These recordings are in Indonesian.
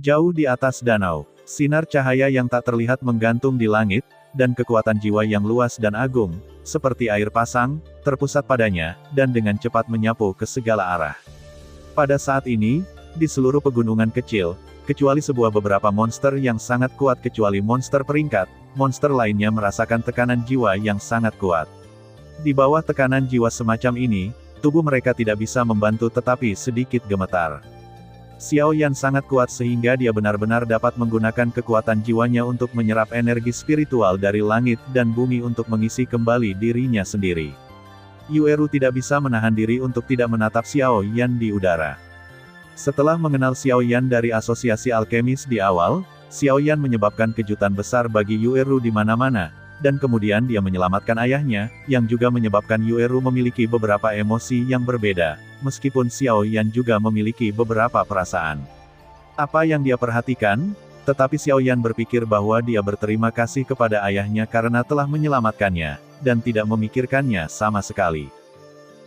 Jauh di atas danau, sinar cahaya yang tak terlihat menggantung di langit, dan kekuatan jiwa yang luas dan agung, seperti air pasang, terpusat padanya, dan dengan cepat menyapu ke segala arah. Pada saat ini, di seluruh pegunungan kecil, kecuali sebuah beberapa monster yang sangat kuat kecuali monster peringkat, monster lainnya merasakan tekanan jiwa yang sangat kuat. Di bawah tekanan jiwa semacam ini, tubuh mereka tidak bisa membantu tetapi sedikit gemetar. Xiao Yan sangat kuat sehingga dia benar-benar dapat menggunakan kekuatan jiwanya untuk menyerap energi spiritual dari langit dan bumi untuk mengisi kembali dirinya sendiri. Yueru tidak bisa menahan diri untuk tidak menatap Xiao Yan di udara. Setelah mengenal Xiao Yan dari asosiasi alkemis di awal, Xiao Yan menyebabkan kejutan besar bagi Yueru di mana-mana, dan kemudian dia menyelamatkan ayahnya, yang juga menyebabkan Yueru memiliki beberapa emosi yang berbeda, meskipun Xiao Yan juga memiliki beberapa perasaan. Apa yang dia perhatikan? Tetapi Xiao Yan berpikir bahwa dia berterima kasih kepada ayahnya karena telah menyelamatkannya, dan tidak memikirkannya sama sekali.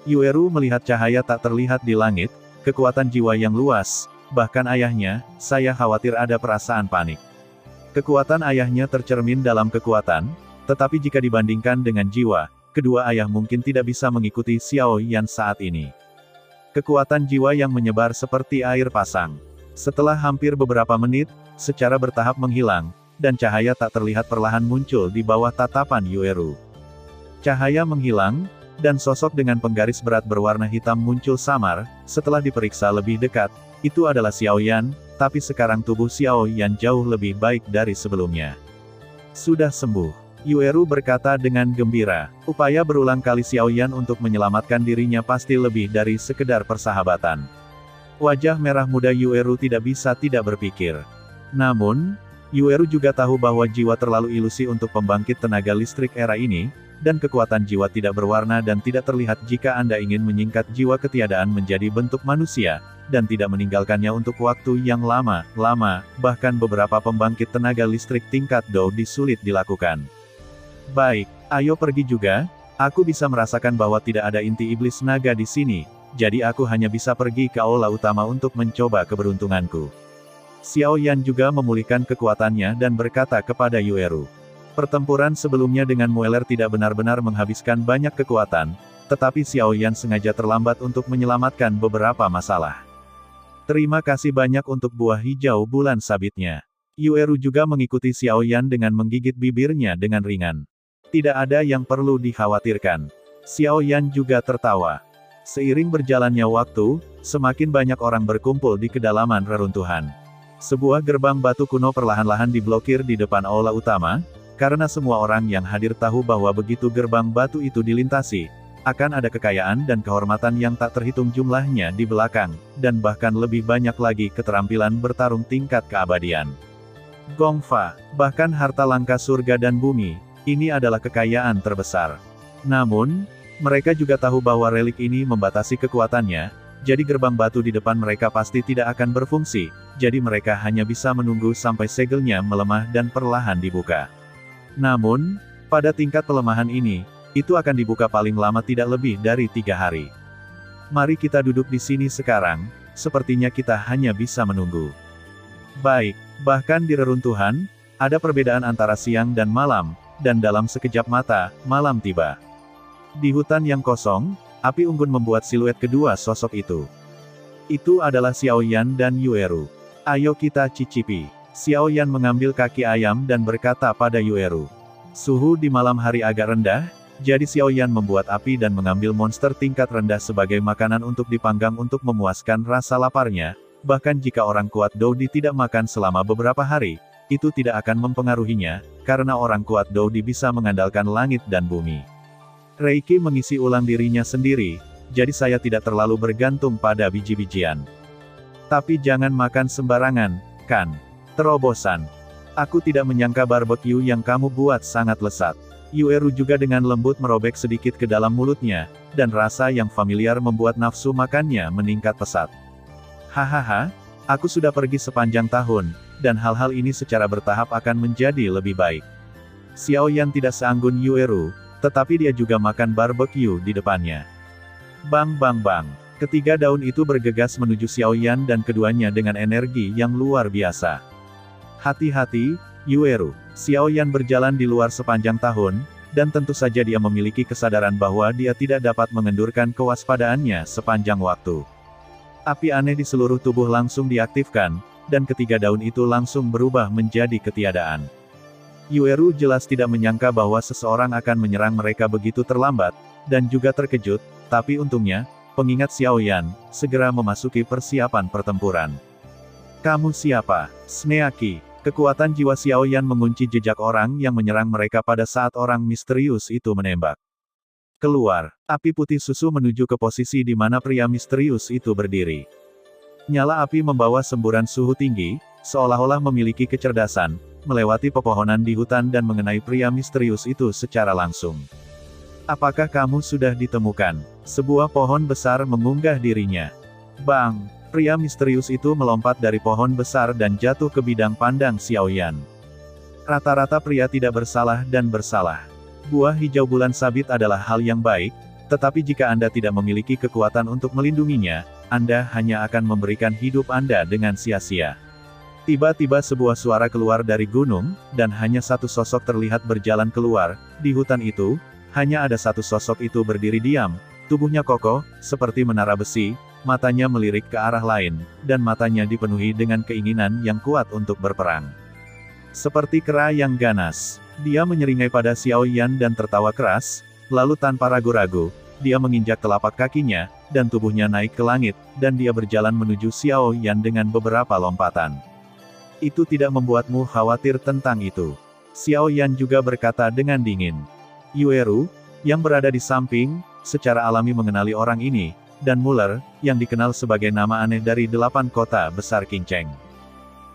Yueru melihat cahaya tak terlihat di langit, kekuatan jiwa yang luas, bahkan ayahnya, saya khawatir ada perasaan panik. Kekuatan ayahnya tercermin dalam kekuatan, tetapi jika dibandingkan dengan jiwa, kedua ayah mungkin tidak bisa mengikuti Xiao Yan saat ini. Kekuatan jiwa yang menyebar seperti air pasang. Setelah hampir beberapa menit, secara bertahap menghilang, dan cahaya tak terlihat perlahan muncul di bawah tatapan Yueru. Cahaya menghilang, dan sosok dengan penggaris berat berwarna hitam muncul samar, setelah diperiksa lebih dekat, itu adalah Xiao Yan, tapi sekarang tubuh Xiao Yan jauh lebih baik dari sebelumnya. Sudah sembuh. Yueru berkata dengan gembira, upaya berulang kali Xiao Yan untuk menyelamatkan dirinya pasti lebih dari sekedar persahabatan. Wajah merah muda Yueru tidak bisa tidak berpikir. Namun, Yueru juga tahu bahwa jiwa terlalu ilusi untuk pembangkit tenaga listrik era ini, dan kekuatan jiwa tidak berwarna dan tidak terlihat jika Anda ingin menyingkat jiwa ketiadaan menjadi bentuk manusia, dan tidak meninggalkannya untuk waktu yang lama, bahkan beberapa pembangkit tenaga listrik tingkat Dou sulit dilakukan. Baik, ayo pergi juga, aku bisa merasakan bahwa tidak ada inti iblis naga di sini, jadi aku hanya bisa pergi ke aula utama untuk mencoba keberuntunganku. Xiao Yan juga memulihkan kekuatannya dan berkata kepada Yueru. Pertempuran sebelumnya dengan Mueller tidak benar-benar menghabiskan banyak kekuatan, tetapi Xiao Yan sengaja terlambat untuk menyelamatkan beberapa masalah. Terima kasih banyak untuk buah hijau bulan sabitnya. Yueru juga mengikuti Xiao Yan dengan menggigit bibirnya dengan ringan. Tidak ada yang perlu dikhawatirkan. Xiao Yan juga tertawa. Seiring berjalannya waktu, semakin banyak orang berkumpul di kedalaman reruntuhan. Sebuah gerbang batu kuno perlahan-lahan diblokir di depan aula utama, karena semua orang yang hadir tahu bahwa begitu gerbang batu itu dilintasi, akan ada kekayaan dan kehormatan yang tak terhitung jumlahnya di belakang, dan bahkan lebih banyak lagi keterampilan bertarung tingkat keabadian. Gongfa, bahkan harta langka surga dan bumi, ini adalah kekayaan terbesar. Namun, mereka juga tahu bahwa relik ini membatasi kekuatannya, jadi gerbang batu di depan mereka pasti tidak akan berfungsi, jadi mereka hanya bisa menunggu sampai segelnya melemah dan perlahan dibuka. Namun, pada tingkat pelemahan ini, itu akan dibuka paling lama tidak lebih dari 3 hari. Mari kita duduk di sini sekarang, sepertinya kita hanya bisa menunggu. Baik, bahkan di reruntuhan, ada perbedaan antara siang dan malam, dan dalam sekejap mata, malam tiba. Di hutan yang kosong, api unggun membuat siluet kedua sosok itu. Itu adalah Xiao Yan dan Yueru. Ayo kita cicipi. Xiao Yan mengambil kaki ayam dan berkata pada Yueru. Suhu di malam hari agak rendah, jadi Xiao Yan membuat api dan mengambil monster tingkat rendah sebagai makanan untuk dipanggang untuk memuaskan rasa laparnya, bahkan jika orang kuat Dou tidak makan selama beberapa hari, itu tidak akan mempengaruhinya, karena orang kuat Dou bisa mengandalkan langit dan bumi. Reiki mengisi ulang dirinya sendiri, jadi saya tidak terlalu bergantung pada biji-bijian. Tapi jangan makan sembarangan, kan? Terobosan. Aku tidak menyangka barbecue yang kamu buat sangat lezat. Yueru juga dengan lembut merobek sedikit ke dalam mulutnya, dan rasa yang familiar membuat nafsu makannya meningkat pesat. Hahaha, aku sudah pergi sepanjang tahun, dan hal-hal ini secara bertahap akan menjadi lebih baik. Xiao Yan tidak seanggun Yueru, tetapi dia juga makan barbecue di depannya. Bang bang bang. Ketiga daun itu bergegas menuju Xiaoyan dan keduanya dengan energi yang luar biasa. Hati-hati, Yueru. Xiaoyan berjalan di luar sepanjang tahun, dan tentu saja dia memiliki kesadaran bahwa dia tidak dapat mengendurkan kewaspadaannya sepanjang waktu. Api aneh di seluruh tubuh langsung diaktifkan, dan ketiga daun itu langsung berubah menjadi ketiadaan. Yueru jelas tidak menyangka bahwa seseorang akan menyerang mereka begitu terlambat, dan juga terkejut, tapi untungnya, pengingat Xiaoyan segera memasuki persiapan pertempuran. Kamu siapa? Sneaki. Kekuatan jiwa Xiaoyan mengunci jejak orang yang menyerang mereka pada saat orang misterius itu menembak. Keluar, api putih susu menuju ke posisi di mana pria misterius itu berdiri. Nyala api membawa semburan suhu tinggi, seolah-olah memiliki kecerdasan, melewati pepohonan di hutan dan mengenai pria misterius itu secara langsung. Apakah kamu sudah ditemukan? Sebuah pohon besar mengunggah dirinya. Bang! Pria misterius itu melompat dari pohon besar dan jatuh ke bidang pandang Xiaoyan. Rata-rata pria tidak bersalah dan bersalah. Buah hijau bulan sabit adalah hal yang baik, tetapi jika Anda tidak memiliki kekuatan untuk melindunginya, Anda hanya akan memberikan hidup Anda dengan sia-sia. Tiba-tiba sebuah suara keluar dari gunung, dan hanya satu sosok terlihat berjalan keluar. Di hutan itu, hanya ada satu sosok itu berdiri diam, tubuhnya kokoh, seperti menara besi, matanya melirik ke arah lain, dan matanya dipenuhi dengan keinginan yang kuat untuk berperang. Seperti kera yang ganas, dia menyeringai pada Xiaoyan dan tertawa keras, lalu tanpa ragu-ragu, dia menginjak telapak kakinya, dan tubuhnya naik ke langit, dan dia berjalan menuju Xiaoyan dengan beberapa lompatan. Itu tidak membuatmu khawatir tentang itu. Xiaoyan juga berkata dengan dingin. Yueru, yang berada di samping, secara alami mengenali orang ini, dan Muller, yang dikenal sebagai nama aneh dari 8 kota besar Qingcheng.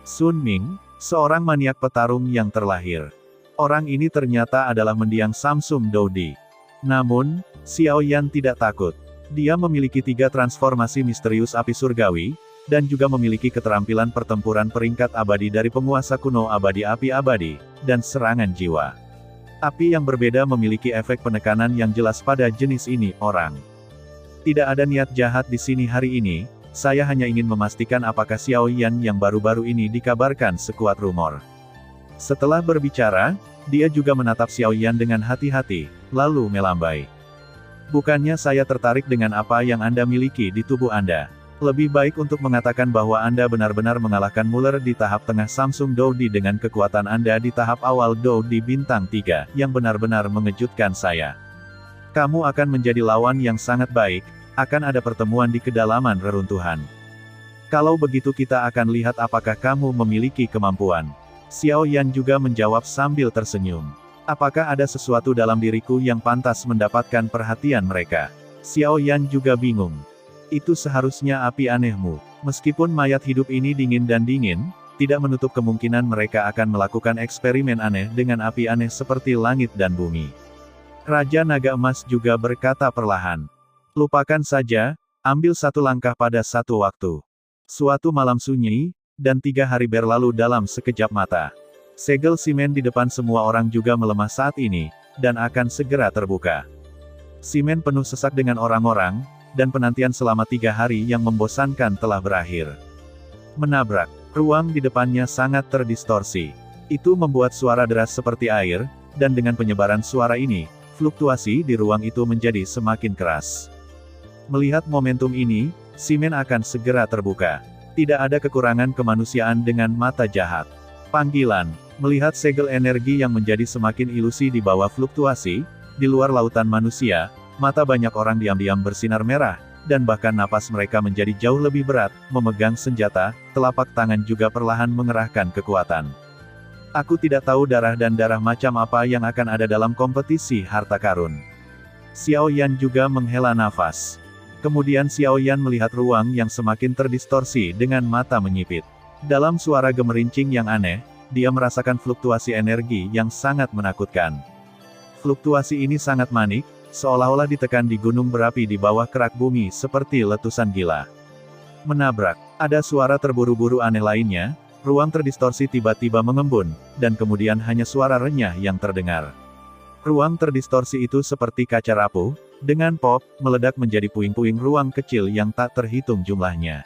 Sun Ming, seorang maniak petarung yang terlahir. Orang ini ternyata adalah mendiang Samsung Doudi. Namun, Xiaoyan tidak takut. Dia memiliki 3 transformasi misterius api surgawi, dan juga memiliki keterampilan pertempuran peringkat abadi dari penguasa kuno abadi api abadi, dan serangan jiwa. Api yang berbeda memiliki efek penekanan yang jelas pada jenis ini, orang. Tidak ada niat jahat di sini hari ini, saya hanya ingin memastikan apakah Xiaoyan yang baru-baru ini dikabarkan sekuat rumor. Setelah berbicara, dia juga menatap Xiaoyan dengan hati-hati, lalu melambai. Bukannya saya tertarik dengan apa yang Anda miliki di tubuh Anda. Lebih baik untuk mengatakan bahwa Anda benar-benar mengalahkan Muller di tahap tengah Samsung Doudi dengan kekuatan Anda di tahap awal Doudi bintang 3, yang benar-benar mengejutkan saya. Kamu akan menjadi lawan yang sangat baik, akan ada pertemuan di kedalaman reruntuhan. Kalau begitu kita akan lihat apakah kamu memiliki kemampuan. Xiaoyan juga menjawab sambil tersenyum. Apakah ada sesuatu dalam diriku yang pantas mendapatkan perhatian mereka? Xiaoyan juga bingung. Itu seharusnya api anehmu. Meskipun mayat hidup ini dingin dan dingin, tidak menutup kemungkinan mereka akan melakukan eksperimen aneh dengan api aneh seperti langit dan bumi. Raja Naga Emas juga berkata perlahan. Lupakan saja, ambil satu langkah pada satu waktu. Suatu malam sunyi, dan 3 hari berlalu dalam sekejap mata. Segel simen di depan semua orang juga melemah saat ini, dan akan segera terbuka. Simen penuh sesak dengan orang-orang, dan penantian selama 3 hari yang membosankan telah berakhir. Menabrak, ruang di depannya sangat terdistorsi. Itu membuat suara deras seperti air, dan dengan penyebaran suara ini, fluktuasi di ruang itu menjadi semakin keras. Melihat momentum ini, simen akan segera terbuka. Tidak ada kekurangan kemanusiaan dengan mata jahat. Panggilan, melihat segel energi yang menjadi semakin ilusi di bawah fluktuasi, di luar lautan manusia, mata banyak orang diam-diam bersinar merah, dan bahkan napas mereka menjadi jauh lebih berat, memegang senjata, telapak tangan juga perlahan mengerahkan kekuatan. Aku tidak tahu darah dan darah macam apa yang akan ada dalam kompetisi harta karun. Xiaoyan juga menghela nafas. Kemudian Xiaoyan melihat ruang yang semakin terdistorsi dengan mata menyipit. Dalam suara gemerincing yang aneh, dia merasakan fluktuasi energi yang sangat menakutkan. Fluktuasi ini sangat manik, seolah-olah ditekan di gunung berapi di bawah kerak bumi seperti letusan gila. Menabrak, ada suara terburu-buru aneh lainnya, ruang terdistorsi tiba-tiba mengembun, dan kemudian hanya suara renyah yang terdengar. Ruang terdistorsi itu seperti kaca rapuh, Dengan pop, meledak menjadi puing-puing ruang kecil yang tak terhitung jumlahnya.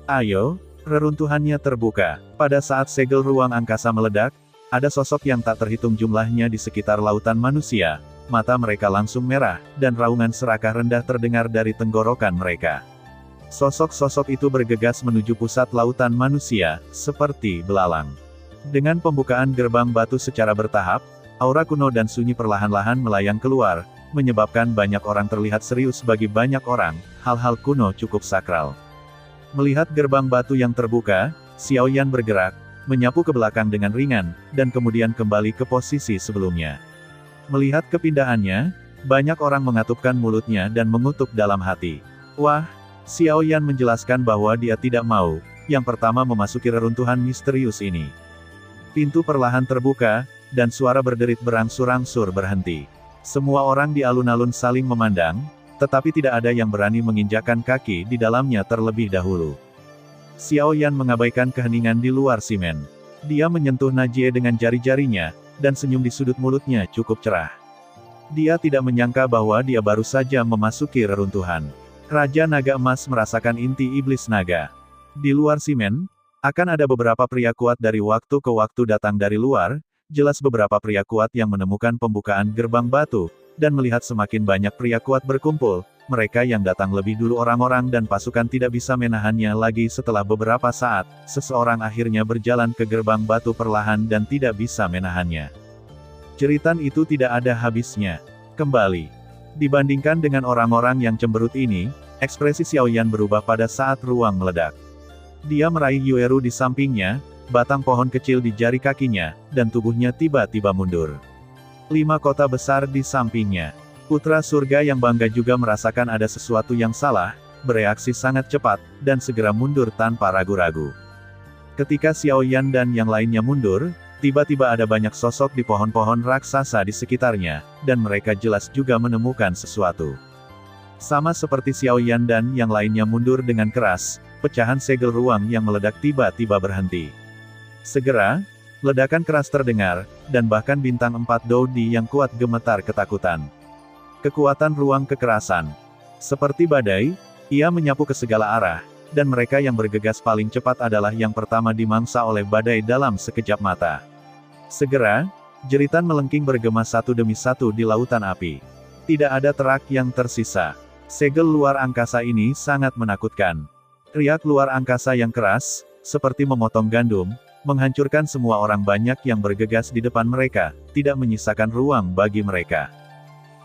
Ayo, reruntuhannya terbuka. Pada saat segel ruang angkasa meledak, ada sosok yang tak terhitung jumlahnya di sekitar lautan manusia. Mata mereka langsung merah, dan raungan serakah rendah terdengar dari tenggorokan mereka. Sosok-sosok itu bergegas menuju pusat lautan manusia, seperti belalang. Dengan pembukaan gerbang batu secara bertahap, aura kuno dan sunyi perlahan-lahan melayang keluar, menyebabkan banyak orang terlihat serius. Bagi banyak orang, hal-hal kuno cukup sakral. Melihat gerbang batu yang terbuka, Xiao Yan bergerak, menyapu ke belakang dengan ringan, dan kemudian kembali ke posisi sebelumnya. Melihat kepindahannya, banyak orang mengatupkan mulutnya dan mengutuk dalam hati. Wah, Xiao Yan menjelaskan bahwa dia tidak mau, yang pertama memasuki reruntuhan misterius ini. Pintu perlahan terbuka, dan suara berderit berangsur-angsur berhenti. Semua orang di alun-alun saling memandang, tetapi tidak ada yang berani menginjakkan kaki di dalamnya terlebih dahulu. Xiao Yan mengabaikan keheningan di luar simen. Dia menyentuh Najie dengan jari-jarinya, dan senyum di sudut mulutnya cukup cerah. Dia tidak menyangka bahwa dia baru saja memasuki reruntuhan. Raja Naga Emas merasakan inti iblis naga. Di luar simen, akan ada beberapa pria kuat dari waktu ke waktu datang dari luar. Jelas beberapa pria kuat yang menemukan pembukaan gerbang batu, dan melihat semakin banyak pria kuat berkumpul, mereka yang datang lebih dulu orang-orang dan pasukan tidak bisa menahannya lagi. Setelah beberapa saat, seseorang akhirnya berjalan ke gerbang batu perlahan dan tidak bisa menahannya. Jeritan itu tidak ada habisnya. Kembali. Dibandingkan dengan orang-orang yang cemberut ini, ekspresi Xiao Yan berubah pada saat ruang meledak. Dia meraih Yueru di sampingnya, batang pohon kecil di jari kakinya, dan tubuhnya tiba-tiba mundur. 5 kota besar di sampingnya. Putra surga yang bangga juga merasakan ada sesuatu yang salah, bereaksi sangat cepat, dan segera mundur tanpa ragu-ragu. Ketika Xiao Yan dan yang lainnya mundur, tiba-tiba ada banyak sosok di pohon-pohon raksasa di sekitarnya, dan mereka jelas juga menemukan sesuatu. Sama seperti Xiao Yan dan yang lainnya mundur dengan keras, pecahan segel ruang yang meledak tiba-tiba berhenti. Segera, ledakan keras terdengar, dan bahkan bintang 4 Doudi yang kuat gemetar ketakutan. Kekuatan ruang kekerasan. Seperti badai, ia menyapu ke segala arah, dan mereka yang bergegas paling cepat adalah yang pertama dimangsa oleh badai dalam sekejap mata. Segera, jeritan melengking bergema satu demi satu di lautan api. Tidak ada terak yang tersisa. Segel luar angkasa ini sangat menakutkan. Riak luar angkasa yang keras, seperti memotong gandum, menghancurkan semua orang. Banyak yang bergegas di depan mereka, tidak menyisakan ruang bagi mereka.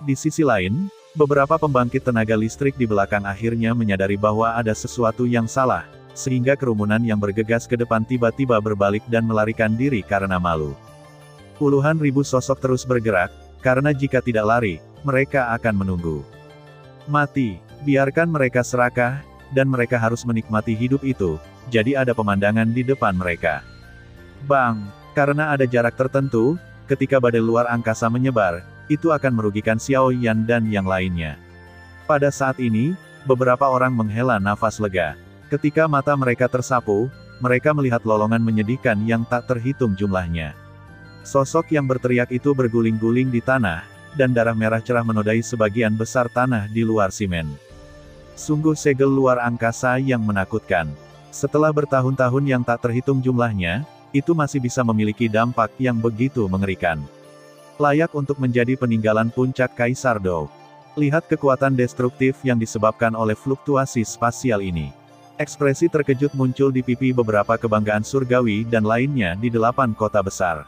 Di sisi lain, beberapa pembangkit tenaga listrik di belakang akhirnya menyadari bahwa ada sesuatu yang salah, sehingga kerumunan yang bergegas ke depan tiba-tiba berbalik dan melarikan diri karena malu. Puluhan ribu sosok terus bergerak, karena jika tidak lari, mereka akan menunggu mati. Biarkan mereka serakah, dan mereka harus menikmati hidup itu. Jadi ada pemandangan di depan mereka. Bang! Karena ada jarak tertentu, ketika badai luar angkasa menyebar, itu akan merugikan Xiao Yan dan yang lainnya. Pada saat ini, beberapa orang menghela nafas lega. Ketika mata mereka tersapu, mereka melihat lolongan menyedihkan yang tak terhitung jumlahnya. Sosok yang berteriak itu berguling-guling di tanah, dan darah merah cerah menodai sebagian besar tanah di luar simen. Sungguh segel luar angkasa yang menakutkan. Setelah bertahun-tahun yang tak terhitung jumlahnya, itu masih bisa memiliki dampak yang begitu mengerikan. Layak untuk menjadi peninggalan puncak Kaisar Dou. Lihat kekuatan destruktif yang disebabkan oleh fluktuasi spasial ini. Ekspresi terkejut muncul di pipi beberapa kebanggaan surgawi dan lainnya di 8 kota besar.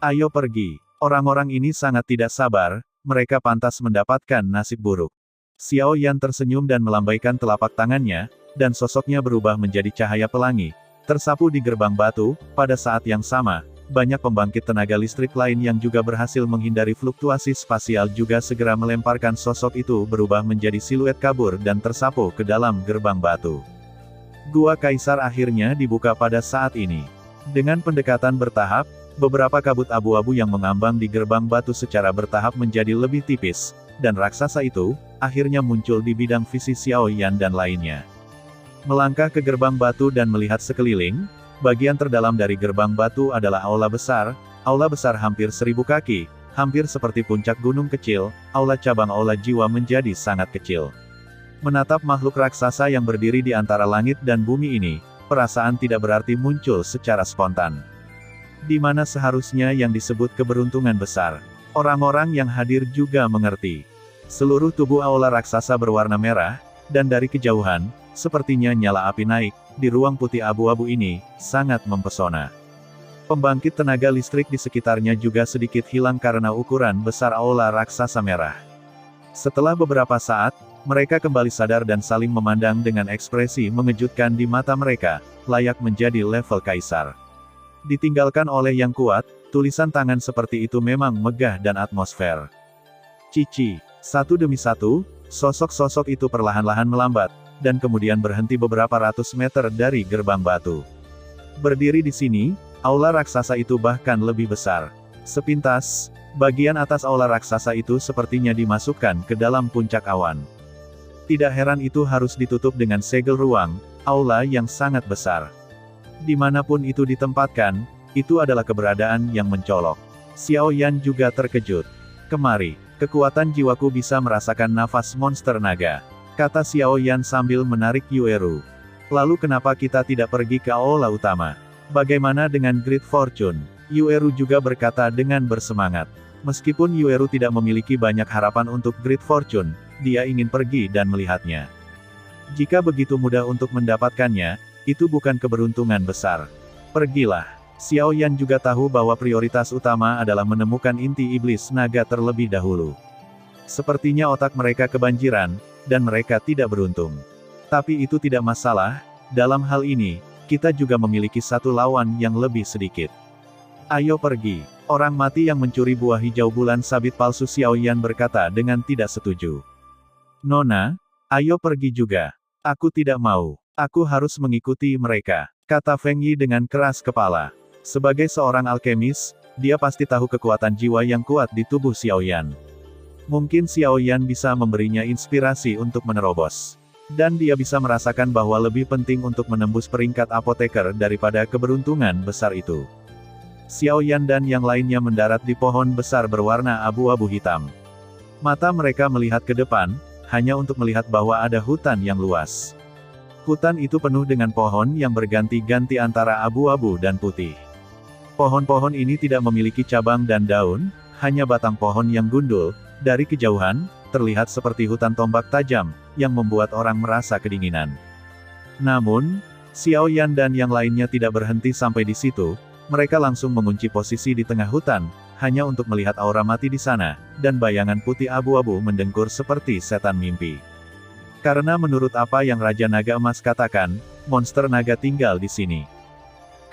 Ayo pergi. Orang-orang ini sangat tidak sabar, mereka pantas mendapatkan nasib buruk. Xiao Yan tersenyum dan melambaikan telapak tangannya, dan sosoknya berubah menjadi cahaya pelangi, tersapu di gerbang batu. Pada saat yang sama, banyak pembangkit tenaga listrik lain yang juga berhasil menghindari fluktuasi spasial juga segera melemparkan sosok itu berubah menjadi siluet kabur dan tersapu ke dalam gerbang batu. Gua Kaisar akhirnya dibuka pada saat ini. Dengan pendekatan bertahap, beberapa kabut abu-abu yang mengambang di gerbang batu secara bertahap menjadi lebih tipis, dan raksasa itu, akhirnya muncul di bidang visi Xiao Yan dan lainnya. Melangkah ke gerbang batu dan melihat sekeliling, bagian terdalam dari gerbang batu adalah aula besar hampir 1000 kaki, Hampir seperti puncak gunung kecil, aula cabang aula jiwa menjadi sangat kecil. Menatap makhluk raksasa yang berdiri di antara langit dan bumi ini, perasaan tidak berarti muncul secara spontan. Di mana seharusnya yang disebut keberuntungan besar. Orang-orang yang hadir juga mengerti. Seluruh tubuh aula raksasa berwarna merah, dan dari kejauhan, sepertinya nyala api naik, di ruang putih abu-abu ini, sangat mempesona. Pembangkit tenaga listrik di sekitarnya juga sedikit hilang karena ukuran besar aula raksasa merah. Setelah beberapa saat, mereka kembali sadar dan saling memandang dengan ekspresi mengejutkan di mata mereka, layak menjadi level kaisar. Ditinggalkan oleh yang kuat, tulisan tangan seperti itu memang megah dan atmosfer. Cici, satu demi satu, sosok-sosok itu perlahan-lahan melambat, dan kemudian berhenti beberapa ratus meter dari gerbang batu. Berdiri di sini, aula raksasa itu bahkan lebih besar. Sepintas, bagian atas aula raksasa itu sepertinya dimasukkan ke dalam puncak awan. Tidak heran itu harus ditutup dengan segel ruang, aula yang sangat besar. Dimanapun itu ditempatkan, itu adalah keberadaan yang mencolok. Xiao Yan juga terkejut. Kemari, kekuatan jiwaku bisa merasakan nafas monster naga, kata Xiao Yan sambil menarik Yueru. Lalu kenapa kita tidak pergi ke aula utama? Bagaimana dengan Great Fortune? Yueru juga berkata dengan bersemangat. Meskipun Yueru tidak memiliki banyak harapan untuk Great Fortune, dia ingin pergi dan melihatnya. Jika begitu mudah untuk mendapatkannya, itu bukan keberuntungan besar. Pergilah. Xiao Yan juga tahu bahwa prioritas utama adalah menemukan inti iblis naga terlebih dahulu. Sepertinya otak mereka kebanjiran, dan mereka tidak beruntung. Tapi itu tidak masalah, dalam hal ini, kita juga memiliki satu lawan yang lebih sedikit. Ayo pergi. Orang mati yang mencuri buah hijau bulan sabit palsu, Xiao Yan berkata dengan tidak setuju. Nona, ayo pergi juga. Aku tidak mau. Aku harus mengikuti mereka, kata Feng Yi dengan keras kepala. Sebagai seorang alkemis, dia pasti tahu kekuatan jiwa yang kuat di tubuh Xiao Yan. Mungkin Xiao Yan bisa memberinya inspirasi untuk menerobos. Dan dia bisa merasakan bahwa lebih penting untuk menembus peringkat apoteker daripada keberuntungan besar itu. Xiao Yan dan yang lainnya mendarat di pohon besar berwarna abu-abu hitam. Mata mereka melihat ke depan, hanya untuk melihat bahwa ada hutan yang luas. Hutan itu penuh dengan pohon yang berganti-ganti antara abu-abu dan putih. Pohon-pohon ini tidak memiliki cabang dan daun, hanya batang pohon yang gundul. Dari kejauhan, terlihat seperti hutan tombak tajam, yang membuat orang merasa kedinginan. Namun, Xiao Yan dan yang lainnya tidak berhenti sampai di situ, mereka langsung mengunci posisi di tengah hutan, hanya untuk melihat aura mati di sana, dan bayangan putih abu-abu mendengkur seperti setan mimpi. Karena menurut apa yang Raja Naga Emas katakan, monster naga tinggal di sini.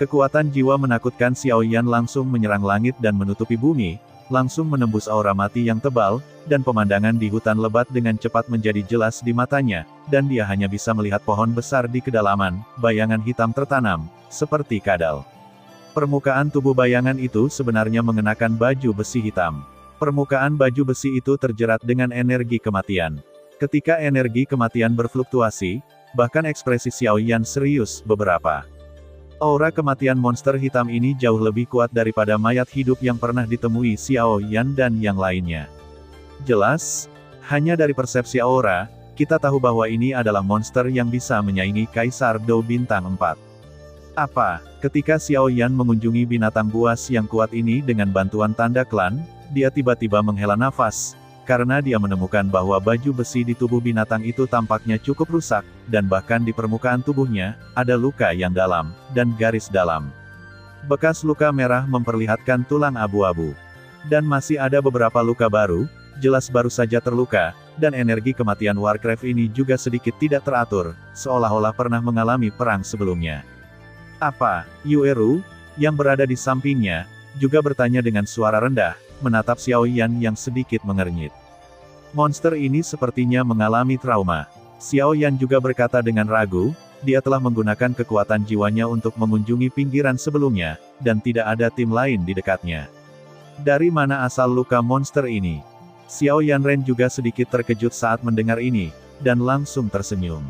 Kekuatan jiwa menakutkan Xiao Yan langsung menyerang langit dan menutupi bumi, langsung menembus aura mati yang tebal, dan pemandangan di hutan lebat dengan cepat menjadi jelas di matanya, dan dia hanya bisa melihat pohon besar di kedalaman, bayangan hitam tertanam, seperti kadal. Permukaan tubuh bayangan itu sebenarnya mengenakan baju besi hitam. Permukaan baju besi itu terjerat dengan energi kematian. Ketika energi kematian berfluktuasi, bahkan ekspresi Xiao Yan serius beberapa. Aura kematian monster hitam ini jauh lebih kuat daripada mayat hidup yang pernah ditemui Xiao Yan dan yang lainnya. Jelas, hanya dari persepsi aura, kita tahu bahwa ini adalah monster yang bisa menyaingi Kaisar Dou Bintang 4. Apa, ketika Xiao Yan mengunjungi binatang buas yang kuat ini dengan bantuan tanda klan, dia tiba-tiba menghela nafas, karena dia menemukan bahwa baju besi di tubuh binatang itu tampaknya cukup rusak, dan bahkan di permukaan tubuhnya, ada luka yang dalam, dan garis dalam. Bekas luka merah memperlihatkan tulang abu-abu. Dan masih ada beberapa luka baru, jelas baru saja terluka, dan energi kematian Warcraft ini juga sedikit tidak teratur, seolah-olah pernah mengalami perang sebelumnya. Apa, Yueru, yang berada di sampingnya, juga bertanya dengan suara rendah, menatap Xiao Yan yang sedikit mengernyit. Monster ini sepertinya mengalami trauma. Xiao Yan juga berkata dengan ragu, dia telah menggunakan kekuatan jiwanya untuk mengunjungi pinggiran sebelumnya, dan tidak ada tim lain di dekatnya. Dari mana asal luka monster ini? Xiao Yanren juga sedikit terkejut saat mendengar ini, dan langsung tersenyum.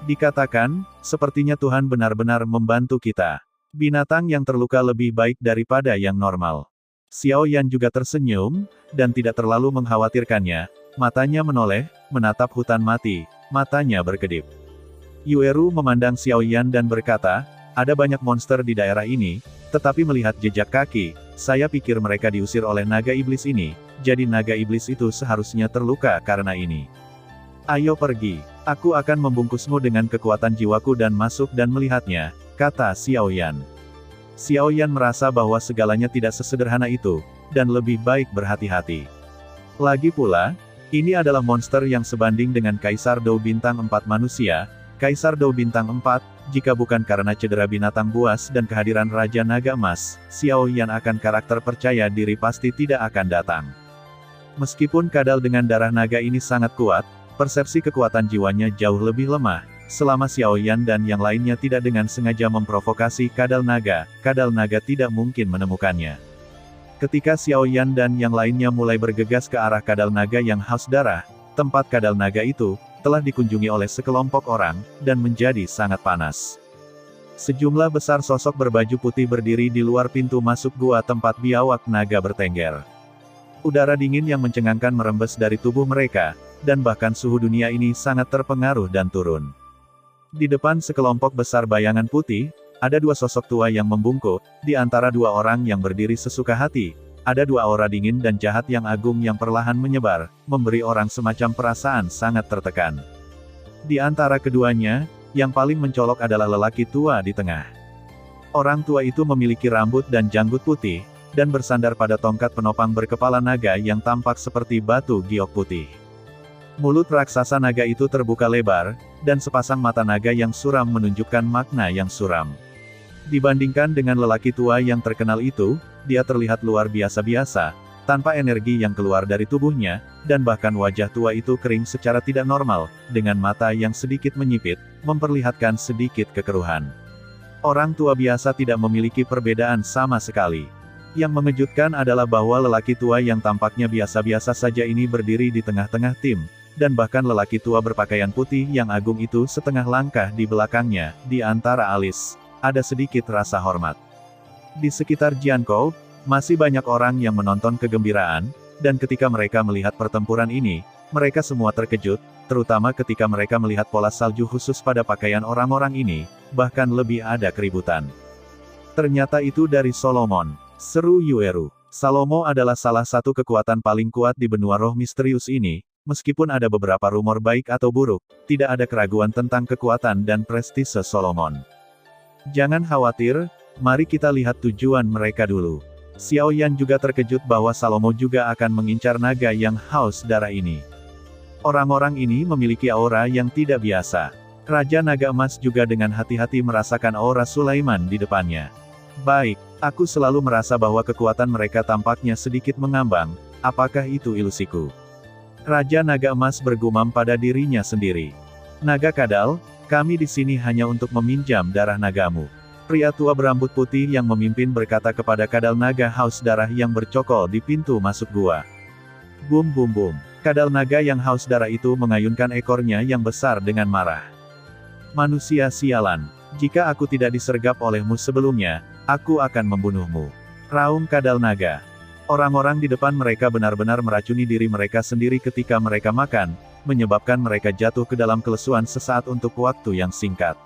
Dikatakan, sepertinya Tuhan benar-benar membantu kita. Binatang yang terluka lebih baik daripada yang normal. Xiao Yan juga tersenyum, dan tidak terlalu mengkhawatirkannya. Matanya menoleh, menatap hutan mati, matanya berkedip. Yueru memandang Xiao Yan dan berkata, ada banyak monster di daerah ini, tetapi melihat jejak kaki, saya pikir mereka diusir oleh naga iblis ini, jadi naga iblis itu seharusnya terluka karena ini. Ayo pergi, aku akan membungkusmu dengan kekuatan jiwaku dan masuk dan melihatnya, kata Xiao Yan. Xiao Yan merasa bahwa segalanya tidak sesederhana itu, dan lebih baik berhati-hati. Lagi pula, ini adalah monster yang sebanding dengan Kaisar Dou Bintang 4 manusia. Kaisar Dou Bintang 4, jika bukan karena cedera binatang buas dan kehadiran Raja Naga Emas, Xiao Yan akan karakter percaya diri pasti tidak akan datang. Meskipun kadal dengan darah naga ini sangat kuat, persepsi kekuatan jiwanya jauh lebih lemah. Selama Xiao Yan dan yang lainnya tidak dengan sengaja memprovokasi kadal naga tidak mungkin menemukannya. Ketika Xiao Yan dan yang lainnya mulai bergegas ke arah kadal naga yang haus darah, tempat kadal naga itu telah dikunjungi oleh sekelompok orang, dan menjadi sangat panas. Sejumlah besar sosok berbaju putih berdiri di luar pintu masuk gua tempat biawak naga bertengger. Udara dingin yang mencengangkan merembes dari tubuh mereka, dan bahkan suhu dunia ini sangat terpengaruh dan turun. Di depan sekelompok besar bayangan putih, ada dua sosok tua yang membungkuk, di antara dua orang yang berdiri sesuka hati, ada dua aura dingin dan jahat yang agung yang perlahan menyebar, memberi orang semacam perasaan sangat tertekan. Di antara keduanya, yang paling mencolok adalah lelaki tua di tengah. Orang tua itu memiliki rambut dan janggut putih, dan bersandar pada tongkat penopang berkepala naga yang tampak seperti batu giok putih. Mulut raksasa naga itu terbuka lebar, dan sepasang mata naga yang suram menunjukkan makna yang suram. Dibandingkan dengan lelaki tua yang terkenal itu, dia terlihat luar biasa-biasa, tanpa energi yang keluar dari tubuhnya, dan bahkan wajah tua itu kering secara tidak normal, dengan mata yang sedikit menyipit, memperlihatkan sedikit kekeruhan. Orang tua biasa tidak memiliki perbedaan sama sekali. Yang mengejutkan adalah bahwa lelaki tua yang tampaknya biasa-biasa saja ini berdiri di tengah-tengah tim, dan bahkan lelaki tua berpakaian putih yang agung itu setengah langkah di belakangnya, di antara alis, ada sedikit rasa hormat. Di sekitar Jiankou, masih banyak orang yang menonton kegembiraan, dan ketika mereka melihat pertempuran ini, mereka semua terkejut, terutama ketika mereka melihat pola salju khusus pada pakaian orang-orang ini, bahkan lebih ada keributan. Ternyata itu dari Solomon, seru Yueru. Salomo adalah salah satu kekuatan paling kuat di benua roh misterius ini. Meskipun ada beberapa rumor baik atau buruk, tidak ada keraguan tentang kekuatan dan prestise Solomon. Jangan khawatir, mari kita lihat tujuan mereka dulu. Xiao Yan juga terkejut bahwa Salomo juga akan mengincar naga yang haus darah ini. Orang-orang ini memiliki aura yang tidak biasa. Raja Naga Emas juga dengan hati-hati merasakan aura Sulaiman di depannya. Baik, aku selalu merasa bahwa kekuatan mereka tampaknya sedikit mengambang, apakah itu ilusiku? Raja Naga Emas bergumam pada dirinya sendiri. Naga Kadal, kami di sini hanya untuk meminjam darah nagamu. Pria tua berambut putih yang memimpin berkata kepada kadal naga haus darah yang bercokol di pintu masuk gua. Bum bum bum. Kadal naga yang haus darah itu mengayunkan ekornya yang besar dengan marah. Manusia sialan, jika aku tidak disergap olehmu sebelumnya, aku akan membunuhmu. Raung kadal naga. Orang-orang di depan mereka benar-benar meracuni diri mereka sendiri ketika mereka makan, menyebabkan mereka jatuh ke dalam kelesuan sesaat untuk waktu yang singkat.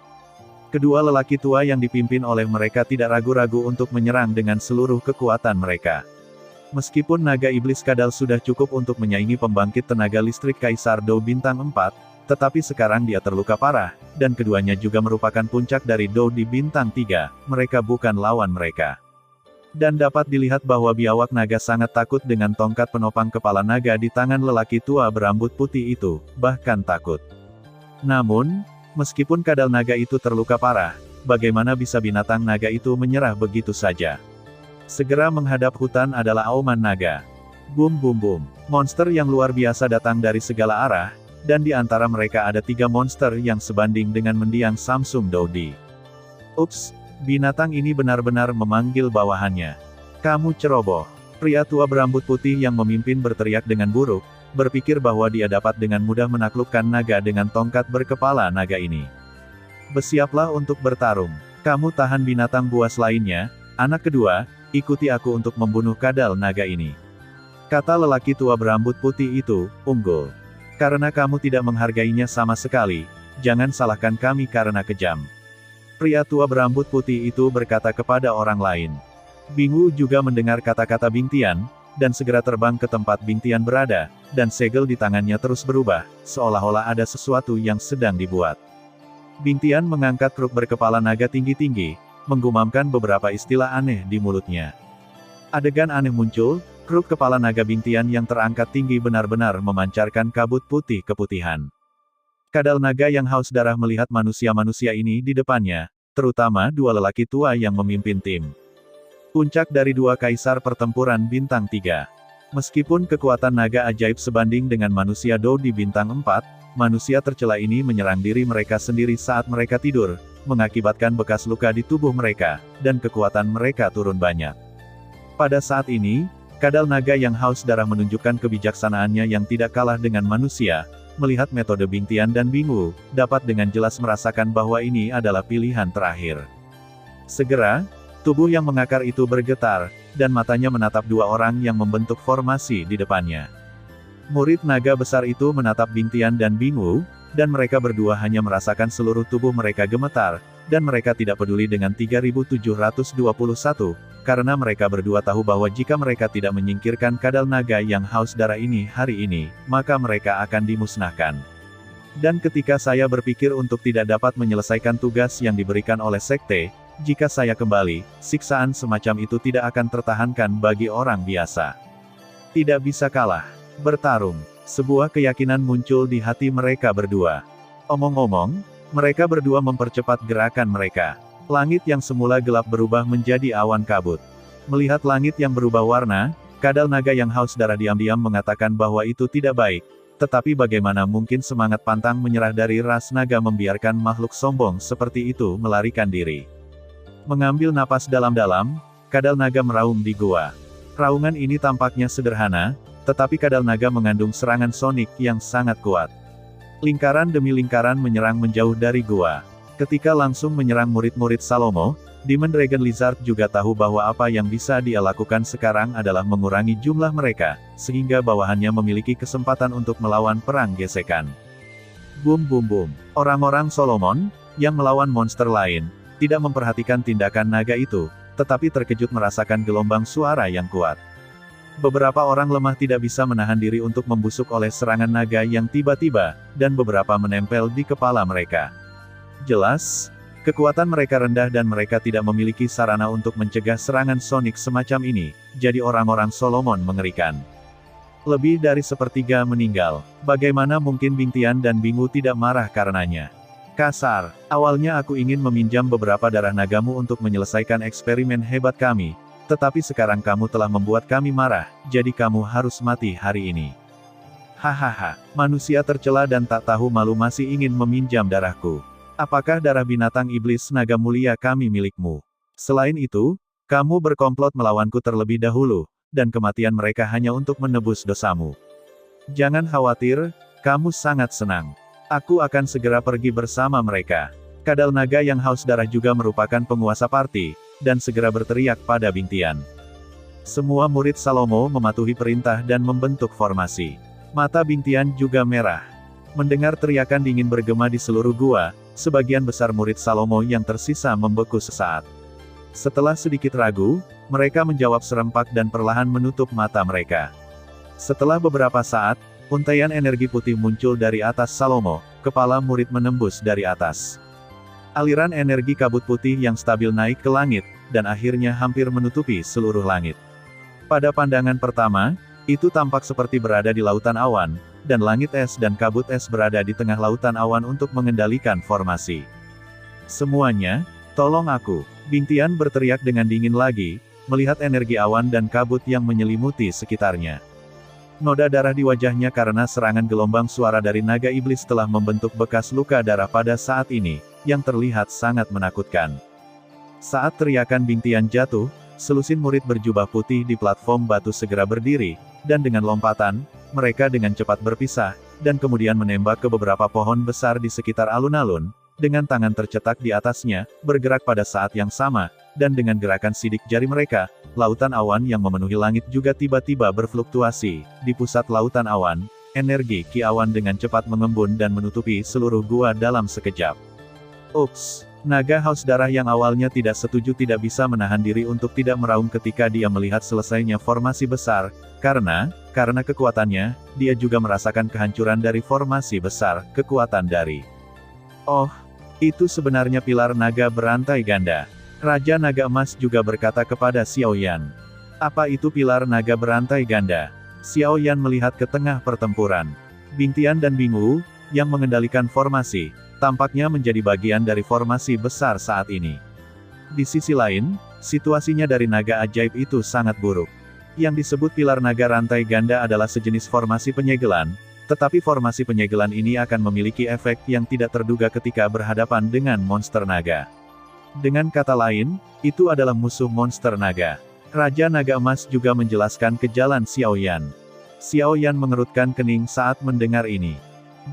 Kedua lelaki tua yang dipimpin oleh mereka tidak ragu-ragu untuk menyerang dengan seluruh kekuatan mereka. Meskipun naga iblis kadal sudah cukup untuk menyaingi pembangkit tenaga listrik Kaisar Dou Bintang 4, tetapi sekarang dia terluka parah, dan keduanya juga merupakan puncak dari Dou di Bintang 3, mereka bukan lawan mereka. Dan dapat dilihat bahwa biawak naga sangat takut dengan tongkat penopang kepala naga di tangan lelaki tua berambut putih itu, bahkan takut. Namun, meskipun kadal naga itu terluka parah, bagaimana bisa binatang naga itu menyerah begitu saja? Segera menghadap hutan adalah auman naga. Bum bum bum. Monster yang luar biasa datang dari segala arah, dan di antara mereka ada 3 monster yang sebanding dengan mendiang Samsung Dodi. Ups! Binatang ini benar-benar memanggil bawahannya. Kamu ceroboh. Pria tua berambut putih yang memimpin berteriak dengan buruk, berpikir bahwa dia dapat dengan mudah menaklukkan naga dengan tongkat berkepala naga ini. Bersiaplah untuk bertarung. Kamu tahan binatang buas lainnya. Anak kedua, ikuti aku untuk membunuh kadal naga ini. Kata lelaki tua berambut putih itu, unggul. Karena kamu tidak menghargainya sama sekali, jangan salahkan kami karena kejam. Pria tua berambut putih itu berkata kepada orang lain. Bingwu juga mendengar kata-kata Bing Tian, dan segera terbang ke tempat Bing Tian berada, dan segel di tangannya terus berubah, seolah-olah ada sesuatu yang sedang dibuat. Bing Tian mengangkat kruk berkepala naga tinggi-tinggi, menggumamkan beberapa istilah aneh di mulutnya. Adegan aneh muncul, kruk kepala naga Bing Tian yang terangkat tinggi benar-benar memancarkan kabut putih keputihan. Kadal naga yang haus darah melihat manusia-manusia ini di depannya, terutama dua lelaki tua yang memimpin tim. Puncak dari dua kaisar pertempuran bintang 3. Meskipun kekuatan naga ajaib sebanding dengan manusia Do di bintang 4, manusia tercela ini menyerang diri mereka sendiri saat mereka tidur, mengakibatkan bekas luka di tubuh mereka, dan kekuatan mereka turun banyak. Pada saat ini, kadal naga yang haus darah menunjukkan kebijaksanaannya yang tidak kalah dengan manusia, melihat metode Bing Tian dan Bingwu, dapat dengan jelas merasakan bahwa ini adalah pilihan terakhir. Segera, tubuh yang mengakar itu bergetar, dan matanya menatap dua orang yang membentuk formasi di depannya. Murid naga besar itu menatap Bing Tian dan Bingwu, dan mereka berdua hanya merasakan seluruh tubuh mereka gemetar, dan mereka tidak peduli dengan 3721, karena mereka berdua tahu bahwa jika mereka tidak menyingkirkan kadal naga yang haus darah ini hari ini, maka mereka akan dimusnahkan. Dan ketika saya berpikir untuk tidak dapat menyelesaikan tugas yang diberikan oleh sekte, jika saya kembali, siksaan semacam itu tidak akan tertahankan bagi orang biasa. Tidak bisa kalah. Bertarung. Sebuah keyakinan muncul di hati mereka berdua. Omong-omong, mereka berdua mempercepat gerakan mereka. Langit yang semula gelap berubah menjadi awan kabut. Melihat langit yang berubah warna, kadal naga yang haus darah diam-diam mengatakan bahwa itu tidak baik. Tetapi bagaimana mungkin semangat pantang menyerah dari ras naga membiarkan makhluk sombong seperti itu melarikan diri. Mengambil napas dalam-dalam, kadal naga meraung di gua. Raungan ini tampaknya sederhana, tetapi kadal naga mengandung serangan sonik yang sangat kuat. Lingkaran demi lingkaran menyerang menjauh dari gua. Ketika langsung menyerang murid-murid Salomo, Demon Dragon Lizard juga tahu bahwa apa yang bisa dia lakukan sekarang adalah mengurangi jumlah mereka, sehingga bawahannya memiliki kesempatan untuk melawan perang gesekan. Boom boom boom. Orang-orang Solomon, yang melawan monster lain, tidak memperhatikan tindakan naga itu, tetapi terkejut merasakan gelombang suara yang kuat. Beberapa orang lemah tidak bisa menahan diri untuk membusuk oleh serangan naga yang tiba-tiba, dan beberapa menempel di kepala mereka. Jelas, kekuatan mereka rendah dan mereka tidak memiliki sarana untuk mencegah serangan sonik semacam ini, jadi orang-orang Solomon mengerikan. Lebih dari sepertiga meninggal. Bagaimana mungkin Bing Tian dan Bingwu tidak marah karenanya? Kasar, awalnya aku ingin meminjam beberapa darah nagamu untuk menyelesaikan eksperimen hebat kami, tetapi sekarang kamu telah membuat kami marah, jadi kamu harus mati hari ini. Hahaha, manusia tercela dan tak tahu malu masih ingin meminjam darahku. Apakah darah binatang iblis naga mulia kami milikmu? Selain itu, kamu berkomplot melawanku terlebih dahulu, dan kematian mereka hanya untuk menebus dosamu. Jangan khawatir, kamu sangat senang. Aku akan segera pergi bersama mereka. Kadal naga yang haus darah juga merupakan penguasa party, dan segera berteriak pada Bing Tian. Semua murid Salomo mematuhi perintah dan membentuk formasi. Mata Bing Tian juga merah. Mendengar teriakan dingin bergema di seluruh gua, sebagian besar murid Salomo yang tersisa membeku sesaat. Setelah sedikit ragu, mereka menjawab serempak dan perlahan menutup mata mereka. Setelah beberapa saat, untaian energi putih muncul dari atas Salomo, kepala murid menembus dari atas. Aliran energi kabut putih yang stabil naik ke langit, dan akhirnya hampir menutupi seluruh langit. Pada pandangan pertama, itu tampak seperti berada di lautan awan, dan langit es dan kabut es berada di tengah lautan awan untuk mengendalikan formasi. Semuanya, tolong aku, Bing Tian berteriak dengan dingin lagi, melihat energi awan dan kabut yang menyelimuti sekitarnya. Noda darah di wajahnya karena serangan gelombang suara dari naga iblis telah membentuk bekas luka darah pada saat ini, yang terlihat sangat menakutkan. Saat teriakan Bing Tian jatuh, selusin murid berjubah putih di platform batu segera berdiri, dan dengan lompatan, mereka dengan cepat berpisah, dan kemudian menembak ke beberapa pohon besar di sekitar alun-alun, dengan tangan tercetak di atasnya, bergerak pada saat yang sama, dan dengan gerakan sidik jari mereka, lautan awan yang memenuhi langit juga tiba-tiba berfluktuasi. Di pusat lautan awan, energi ki awan dengan cepat mengembun dan menutupi seluruh gua dalam sekejap. Ups! Naga haus darah yang awalnya tidak setuju tidak bisa menahan diri untuk tidak meraung ketika dia melihat selesainya formasi besar, karena kekuatannya, dia juga merasakan kehancuran dari formasi besar, kekuatan dari. Oh, itu sebenarnya pilar naga berantai ganda. Raja Naga Emas juga berkata kepada Xiao Yan. Apa itu pilar naga berantai ganda? Xiao Yan melihat ke tengah pertempuran. Bing Tian dan Bing Wu, yang mengendalikan formasi, tampaknya menjadi bagian dari formasi besar saat ini. Di sisi lain, situasinya dari naga ajaib itu sangat buruk. Yang disebut pilar naga rantai ganda adalah sejenis formasi penyegelan, tetapi formasi penyegelan ini akan memiliki efek yang tidak terduga ketika berhadapan dengan monster naga. Dengan kata lain, itu adalah musuh monster naga. Raja Naga Emas juga menjelaskan ke jalan Xiao Yan. Xiao Yan mengerutkan kening saat mendengar ini.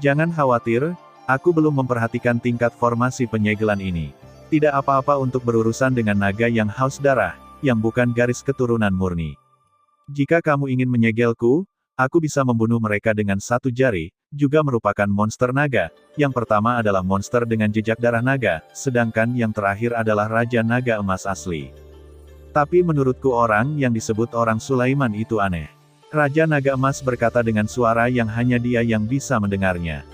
Jangan khawatir, aku belum memperhatikan tingkat formasi penyegelan ini. Tidak apa-apa untuk berurusan dengan naga yang haus darah, yang bukan garis keturunan murni. Jika kamu ingin menyegelku, aku bisa membunuh mereka dengan satu jari, juga merupakan monster naga. Yang pertama adalah monster dengan jejak darah naga, sedangkan yang terakhir adalah Raja Naga Emas asli. Tapi menurutku orang yang disebut orang Sulaiman itu aneh. Raja Naga Emas berkata dengan suara yang hanya dia yang bisa mendengarnya.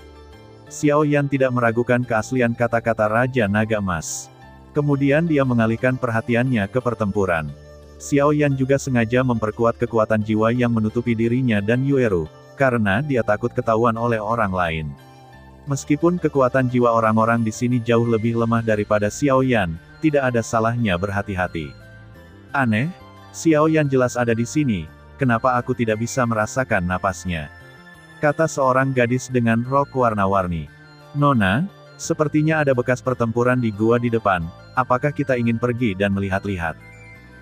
Xiao Yan tidak meragukan keaslian kata-kata Raja Naga Emas. Kemudian dia mengalihkan perhatiannya ke pertempuran. Xiao Yan juga sengaja memperkuat kekuatan jiwa yang menutupi dirinya dan Yueru, karena dia takut ketahuan oleh orang lain. Meskipun kekuatan jiwa orang-orang di sini jauh lebih lemah daripada Xiao Yan, tidak ada salahnya berhati-hati. Aneh, Xiao Yan jelas ada di sini, kenapa aku tidak bisa merasakan napasnya? Kata seorang gadis dengan rok warna-warni. Nona, sepertinya ada bekas pertempuran di gua di depan, apakah kita ingin pergi dan melihat-lihat?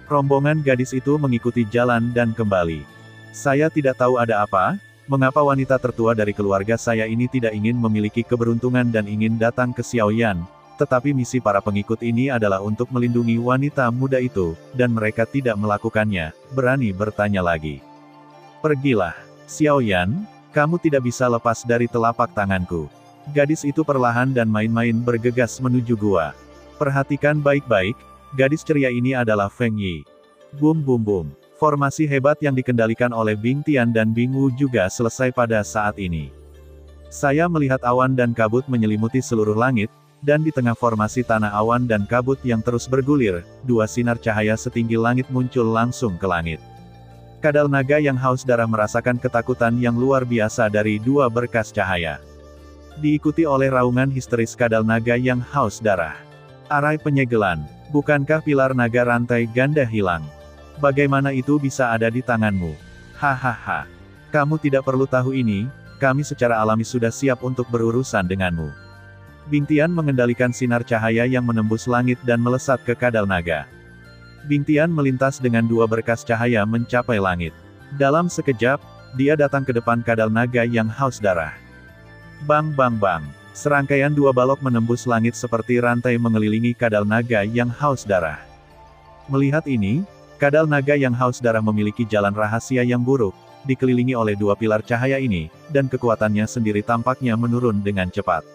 Rombongan gadis itu mengikuti jalan dan kembali. Saya tidak tahu ada apa, mengapa wanita tertua dari keluarga saya ini tidak ingin memiliki keberuntungan dan ingin datang ke Xiao Yan, tetapi misi para pengikut ini adalah untuk melindungi wanita muda itu, dan mereka tidak melakukannya, berani bertanya lagi. Pergilah, Xiao Yan, kamu tidak bisa lepas dari telapak tanganku. Gadis itu perlahan dan main-main bergegas menuju gua. Perhatikan baik-baik, gadis ceria ini adalah Feng Yi. Bum bum bum. Formasi hebat yang dikendalikan oleh Bing Tian dan Bing Wu juga selesai pada saat ini. Saya melihat awan dan kabut menyelimuti seluruh langit, dan di tengah formasi tanah awan dan kabut yang terus bergulir, dua sinar cahaya setinggi langit muncul langsung ke langit. Kadal naga yang haus darah merasakan ketakutan yang luar biasa dari dua berkas cahaya. Diikuti oleh raungan histeris kadal naga yang haus darah. Arai penyegelan, bukankah pilar naga rantai ganda hilang? Bagaimana itu bisa ada di tanganmu? Hahaha. Kamu tidak perlu tahu ini, kami secara alami sudah siap untuk berurusan denganmu. Bing Tian mengendalikan sinar cahaya yang menembus langit dan melesat ke kadal naga. Bing Tian melintas dengan dua berkas cahaya mencapai langit. Dalam sekejap, dia datang ke depan kadal naga yang haus darah. Bang bang bang. Serangkaian dua balok menembus langit seperti rantai mengelilingi kadal naga yang haus darah. Melihat ini, kadal naga yang haus darah memiliki jalan rahasia yang buruk, dikelilingi oleh dua pilar cahaya ini, dan kekuatannya sendiri tampaknya menurun dengan cepat.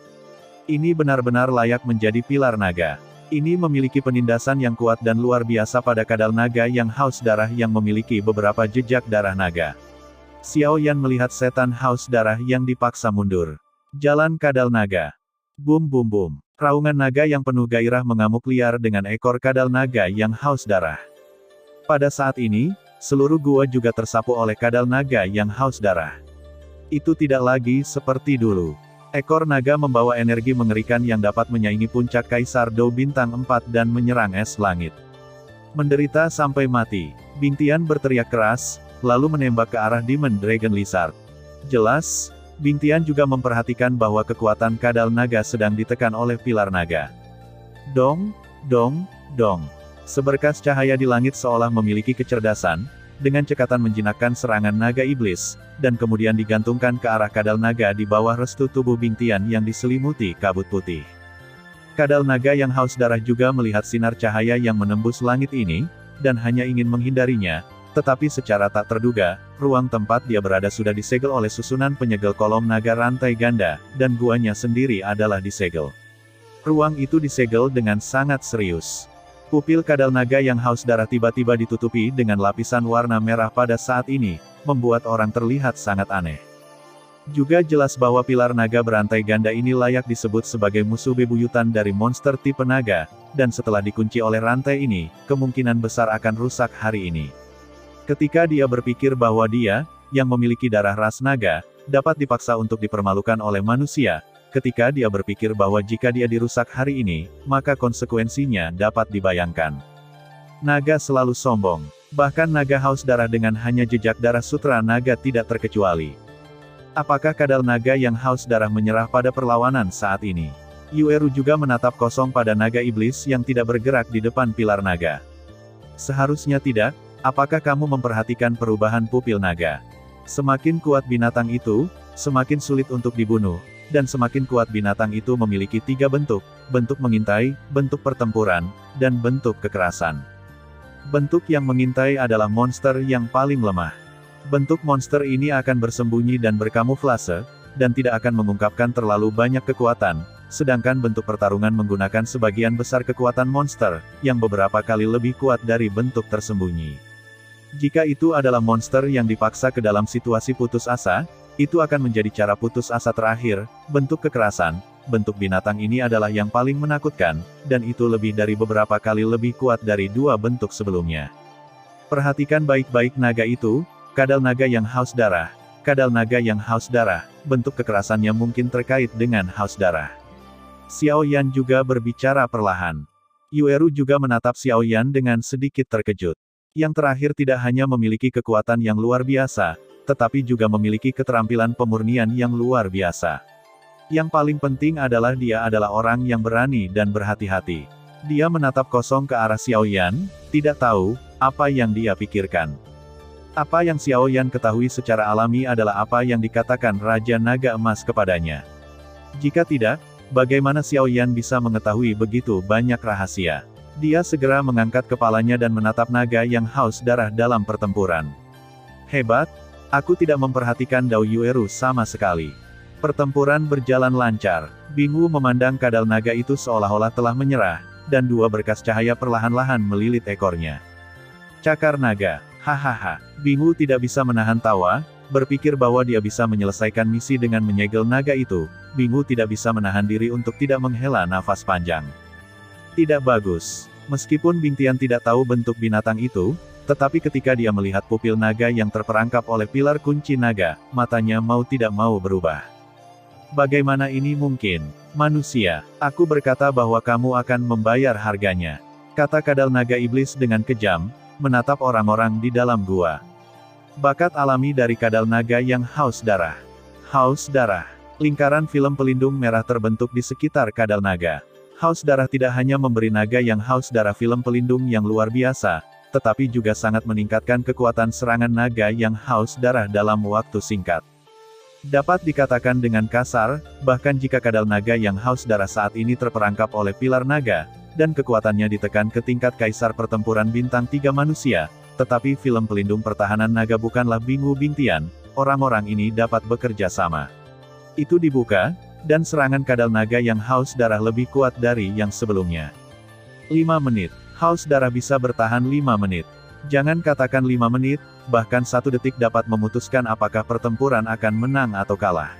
Ini benar-benar layak menjadi pilar naga. Ini memiliki penindasan yang kuat dan luar biasa pada kadal naga yang haus darah yang memiliki beberapa jejak darah naga. Xiao Yan melihat setan haus darah yang dipaksa mundur. Jalan kadal naga. Bum bum bum. Raungan naga yang penuh gairah mengamuk liar dengan ekor kadal naga yang haus darah. Pada saat ini, seluruh gua juga tersapu oleh kadal naga yang haus darah. Itu tidak lagi seperti dulu. Ekor naga membawa energi mengerikan yang dapat menyaingi puncak Kaisar Dou Bintang 4 dan menyerang es langit. Menderita sampai mati, Bing Tian berteriak keras, lalu menembak ke arah Demon Dragon Lizard. Jelas, Bing Tian juga memperhatikan bahwa kekuatan kadal naga sedang ditekan oleh pilar naga. Dong, dong, dong. Seberkas cahaya di langit seolah memiliki kecerdasan, dengan cekatan menjinakkan serangan naga iblis, dan kemudian digantungkan ke arah kadal naga di bawah restu tubuh Bing Tian yang diselimuti kabut putih. Kadal naga yang haus darah juga melihat sinar cahaya yang menembus langit ini, dan hanya ingin menghindarinya, tetapi secara tak terduga, ruang tempat dia berada sudah disegel oleh susunan penyegel kolom naga rantai ganda, dan guanya sendiri adalah disegel. Ruang itu disegel dengan sangat serius. Pupil kadal naga yang haus darah tiba-tiba ditutupi dengan lapisan warna merah pada saat ini, membuat orang terlihat sangat aneh. Juga jelas bahwa pilar naga berantai ganda ini layak disebut sebagai musuh bebuyutan dari monster tipe naga, dan setelah dikunci oleh rantai ini, kemungkinan besar akan rusak hari ini. Ketika dia berpikir bahwa dia, yang memiliki darah ras naga, dapat dipaksa untuk dipermalukan oleh manusia, ketika dia berpikir bahwa jika dia dirusak hari ini, maka konsekuensinya dapat dibayangkan. Naga selalu sombong. Bahkan naga haus darah dengan hanya jejak darah sutra naga tidak terkecuali. Apakah kadal naga yang haus darah menyerah pada perlawanan saat ini? Yueru juga menatap kosong pada naga iblis yang tidak bergerak di depan pilar naga. Seharusnya tidak. Apakah kamu memperhatikan perubahan pupil naga? Semakin kuat binatang itu, semakin sulit untuk dibunuh, dan semakin kuat binatang itu memiliki 3 bentuk, bentuk mengintai, bentuk pertempuran, dan bentuk kekerasan. Bentuk yang mengintai adalah monster yang paling lemah. Bentuk monster ini akan bersembunyi dan berkamuflase, dan tidak akan mengungkapkan terlalu banyak kekuatan, sedangkan bentuk pertarungan menggunakan sebagian besar kekuatan monster, yang beberapa kali lebih kuat dari bentuk tersembunyi. Jika itu adalah monster yang dipaksa ke dalam situasi putus asa, itu akan menjadi cara putus asa terakhir. Bentuk kekerasan, bentuk binatang ini adalah yang paling menakutkan, dan itu lebih dari beberapa kali lebih kuat dari 2 bentuk sebelumnya. Perhatikan baik-baik naga itu, kadal naga yang haus darah. Kadal naga yang haus darah, bentuk kekerasannya mungkin terkait dengan haus darah. Xiao Yan juga berbicara perlahan. Yueru juga menatap Xiao Yan dengan sedikit terkejut. Yang terakhir tidak hanya memiliki kekuatan yang luar biasa, tetapi juga memiliki keterampilan pemurnian yang luar biasa. Yang paling penting adalah dia adalah orang yang berani dan berhati-hati. Dia menatap kosong ke arah Xiao Yan, tidak tahu apa yang dia pikirkan. Apa yang Xiao Yan ketahui secara alami adalah apa yang dikatakan Raja Naga Emas kepadanya. Jika tidak, bagaimana Xiao Yan bisa mengetahui begitu banyak rahasia? Dia segera mengangkat kepalanya dan menatap naga yang haus darah dalam pertempuran. Hebat, aku tidak memperhatikan Dao Yueru sama sekali. Pertempuran berjalan lancar. Bingu memandang kadal naga itu seolah-olah telah menyerah, dan 2 berkas cahaya perlahan-lahan melilit ekornya. Cakar naga, hahaha. Bingu tidak bisa menahan tawa, berpikir bahwa dia bisa menyelesaikan misi dengan menyegel naga itu. Bingu tidak bisa menahan diri untuk tidak menghela nafas panjang. Tidak bagus. Meskipun Bing Tian tidak tahu bentuk binatang itu, tetapi ketika dia melihat pupil naga yang terperangkap oleh pilar kunci naga, matanya mau tidak mau berubah. Bagaimana ini mungkin? Manusia, aku berkata bahwa kamu akan membayar harganya. Kata kadal naga iblis dengan kejam, menatap orang-orang di dalam gua. Bakat alami dari kadal naga yang haus darah. Haus darah. Lingkaran film pelindung merah terbentuk di sekitar kadal naga. Haus darah tidak hanya memberi naga yang haus darah film pelindung yang luar biasa, tetapi juga sangat meningkatkan kekuatan serangan naga yang haus darah dalam waktu singkat. Dapat dikatakan dengan kasar, bahkan jika kadal naga yang haus darah saat ini terperangkap oleh pilar naga, dan kekuatannya ditekan ke tingkat kaisar pertempuran bintang 3 manusia, tetapi film pelindung pertahanan naga bukanlah Bingu Bing Tian, orang-orang ini dapat bekerja sama. Itu dibuka, dan serangan kadal naga yang haus darah lebih kuat dari yang sebelumnya. 5 menit. Haus darah bisa bertahan 5 menit. Jangan katakan 5 menit, bahkan 1 detik dapat memutuskan apakah pertempuran akan menang atau kalah.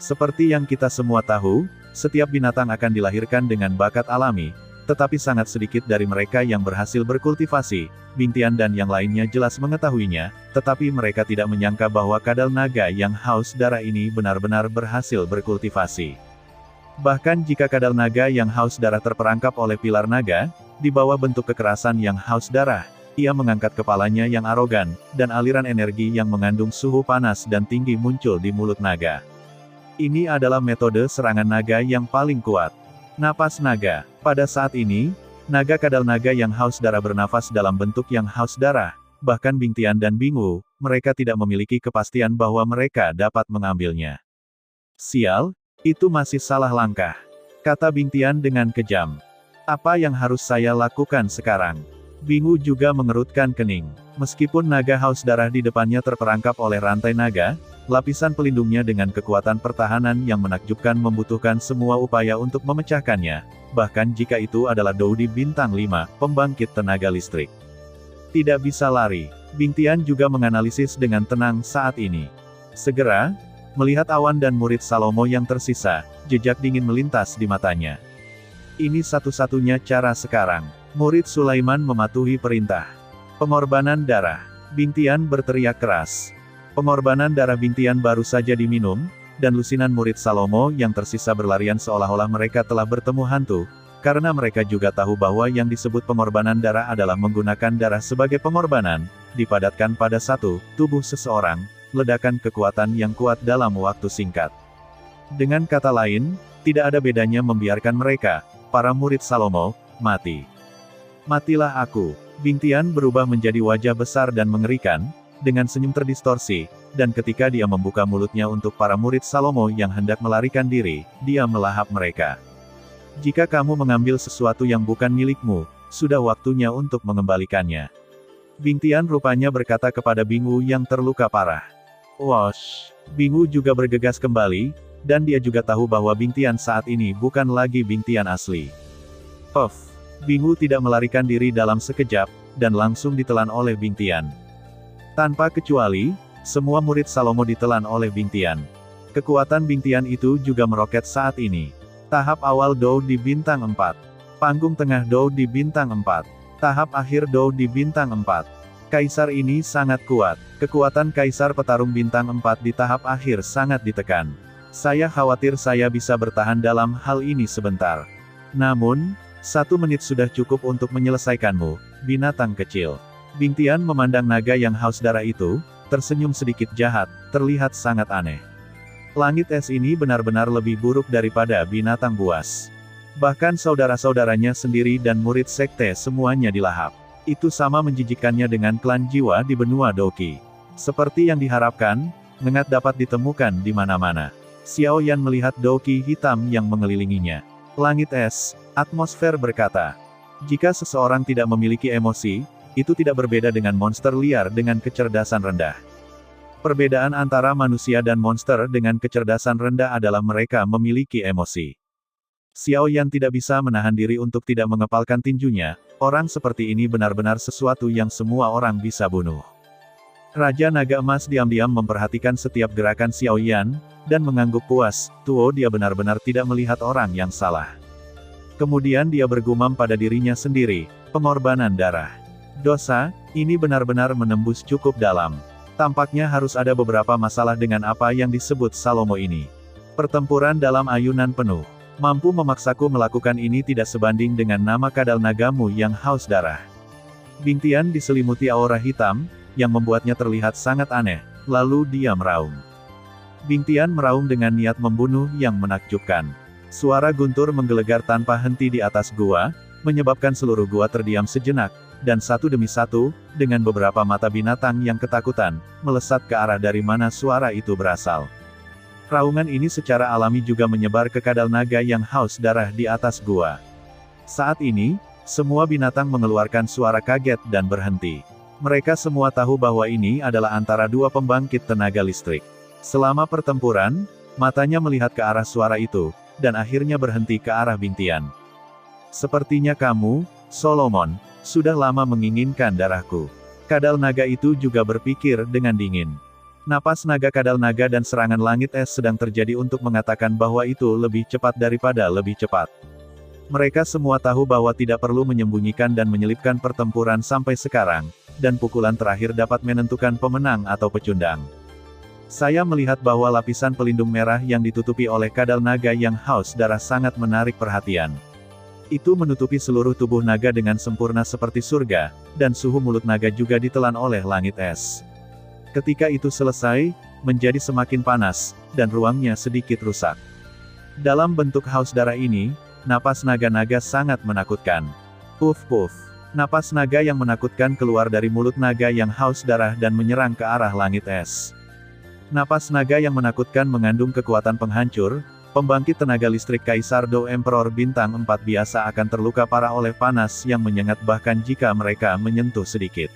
Seperti yang kita semua tahu, setiap binatang akan dilahirkan dengan bakat alami, tetapi sangat sedikit dari mereka yang berhasil berkultivasi. Bing Tian dan yang lainnya jelas mengetahuinya, tetapi mereka tidak menyangka bahwa kadal naga yang haus darah ini benar-benar berhasil berkultivasi. Bahkan jika kadal naga yang haus darah terperangkap oleh pilar naga, di bawah bentuk kekerasan yang haus darah, ia mengangkat kepalanya yang arogan, dan aliran energi yang mengandung suhu panas dan tinggi muncul di mulut naga. Ini adalah metode serangan naga yang paling kuat. Napas naga. Pada saat ini, naga kadal naga yang haus darah bernafas dalam bentuk yang haus darah, bahkan Bing Tian dan Bingu, mereka tidak memiliki kepastian bahwa mereka dapat mengambilnya. Sial, itu masih salah langkah, kata Bing Tian dengan kejam. Apa yang harus saya lakukan sekarang? Bingu juga mengerutkan kening. Meskipun naga haus darah di depannya terperangkap oleh rantai naga, lapisan pelindungnya dengan kekuatan pertahanan yang menakjubkan membutuhkan semua upaya untuk memecahkannya, bahkan jika itu adalah Doudi bintang 5, pembangkit tenaga listrik. Tidak bisa lari. Bing Tian juga menganalisis dengan tenang saat ini. Segera, melihat awan dan murid Salomo yang tersisa, jejak dingin melintas di matanya. Ini satu-satunya cara sekarang. Murid Sulaiman mematuhi perintah. Pengorbanan darah. Bing Tian berteriak keras. Pengorbanan darah Bing Tian baru saja diminum, dan lusinan murid Salomo yang tersisa berlarian seolah-olah mereka telah bertemu hantu, karena mereka juga tahu bahwa yang disebut pengorbanan darah adalah menggunakan darah sebagai pengorbanan, dipadatkan pada satu tubuh seseorang, ledakan kekuatan yang kuat dalam waktu singkat. Dengan kata lain, tidak ada bedanya membiarkan mereka, para murid Salomo, mati. Matilah aku. Bing Tian berubah menjadi wajah besar dan mengerikan, dengan senyum terdistorsi, dan ketika dia membuka mulutnya untuk para murid Salomo yang hendak melarikan diri, dia melahap mereka. Jika kamu mengambil sesuatu yang bukan milikmu, sudah waktunya untuk mengembalikannya. Bing Tian rupanya berkata kepada Bingu yang terluka parah. Wosh! Bingu juga bergegas kembali, dan dia juga tahu bahwa Bing Tian saat ini bukan lagi Bing Tian asli. Puff! Bingu tidak melarikan diri dalam sekejap, dan langsung ditelan oleh Bing Tian. Tanpa kecuali, semua murid Salomo ditelan oleh Bing Tian. Kekuatan Bing Tian itu juga meroket saat ini. Tahap awal Dou di bintang 4. Panggung tengah Dou di bintang 4. Tahap akhir Dou di bintang 4. Kaisar ini sangat kuat. Kekuatan Kaisar petarung bintang 4 di tahap akhir sangat ditekan. Saya khawatir saya bisa bertahan dalam hal ini sebentar. Namun, 1 menit sudah cukup untuk menyelesaikanmu, binatang kecil. Bing Tian memandang naga yang haus darah itu, tersenyum sedikit jahat, terlihat sangat aneh. Langit es ini benar-benar lebih buruk daripada binatang buas. Bahkan saudara-saudaranya sendiri dan murid sekte semuanya dilahap. Itu sama menjijikkannya dengan klan jiwa di benua Doqi. Seperti yang diharapkan, ngengat dapat ditemukan di mana-mana. Xiao Yan melihat Doqi hitam yang mengelilinginya. Langit es, atmosfer berkata. Jika seseorang tidak memiliki emosi, itu tidak berbeda dengan monster liar dengan kecerdasan rendah. Perbedaan antara manusia dan monster dengan kecerdasan rendah adalah mereka memiliki emosi. Xiao Yan tidak bisa menahan diri untuk tidak mengepalkan tinjunya, orang seperti ini benar-benar sesuatu yang semua orang bisa bunuh. Raja Naga Emas diam-diam memperhatikan setiap gerakan Xiao Yan, dan mengangguk puas, tuo dia benar-benar tidak melihat orang yang salah. Kemudian dia bergumam pada dirinya sendiri, pengorbanan darah. Dosa, ini benar-benar menembus cukup dalam. Tampaknya harus ada beberapa masalah dengan apa yang disebut Salomo ini. Pertempuran dalam ayunan penuh. Mampu memaksaku melakukan ini tidak sebanding dengan nama kadal nagamu yang haus darah. Bing Tian diselimuti aura hitam, yang membuatnya terlihat sangat aneh, lalu dia meraung. Bing Tian meraung dengan niat membunuh yang menakjubkan. Suara guntur menggelegar tanpa henti di atas gua, menyebabkan seluruh gua terdiam sejenak, dan satu demi satu, dengan beberapa mata binatang yang ketakutan, melesat ke arah dari mana suara itu berasal. Raungan ini secara alami juga menyebar ke kadal naga yang haus darah di atas gua. Saat ini, semua binatang mengeluarkan suara kaget dan berhenti. Mereka semua tahu bahwa ini adalah antara 2 pembangkit tenaga listrik. Selama pertempuran, matanya melihat ke arah suara itu, dan akhirnya berhenti ke arah Bing Tian. Sepertinya kamu, Solomon, sudah lama menginginkan darahku. Kadal naga itu juga berpikir dengan dingin. Napas naga kadal naga dan serangan langit es sedang terjadi untuk mengatakan bahwa itu lebih cepat daripada lebih cepat. Mereka semua tahu bahwa tidak perlu menyembunyikan dan menyelipkan pertempuran sampai sekarang, dan pukulan terakhir dapat menentukan pemenang atau pecundang. Saya melihat bahwa lapisan pelindung merah yang ditutupi oleh kadal naga yang haus darah sangat menarik perhatian. Itu menutupi seluruh tubuh naga dengan sempurna seperti surga, dan suhu mulut naga juga ditelan oleh langit es. Ketika itu selesai, menjadi semakin panas, dan ruangnya sedikit rusak. Dalam bentuk haus darah ini, napas naga-naga sangat menakutkan. Puff puff. Napas naga yang menakutkan keluar dari mulut naga yang haus darah dan menyerang ke arah langit es. Napas naga yang menakutkan mengandung kekuatan penghancur, Pembangkit tenaga listrik Kaisar Do Emperor bintang 4 biasa akan terluka parah oleh panas yang menyengat bahkan jika mereka menyentuh sedikit.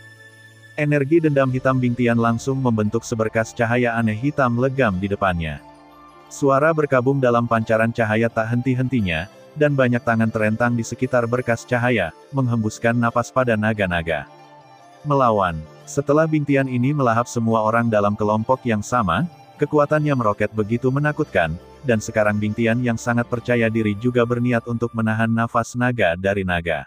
Energi dendam hitam Bingtian langsung membentuk seberkas cahaya aneh hitam legam di depannya. Suara berkabung dalam pancaran cahaya tak henti-hentinya, dan banyak tangan terentang di sekitar berkas cahaya, menghembuskan napas pada naga-naga. Melawan. Setelah Bingtian ini melahap semua orang dalam kelompok yang sama, kekuatannya meroket begitu menakutkan, dan sekarang Bingtian yang sangat percaya diri juga berniat untuk menahan nafas naga dari naga.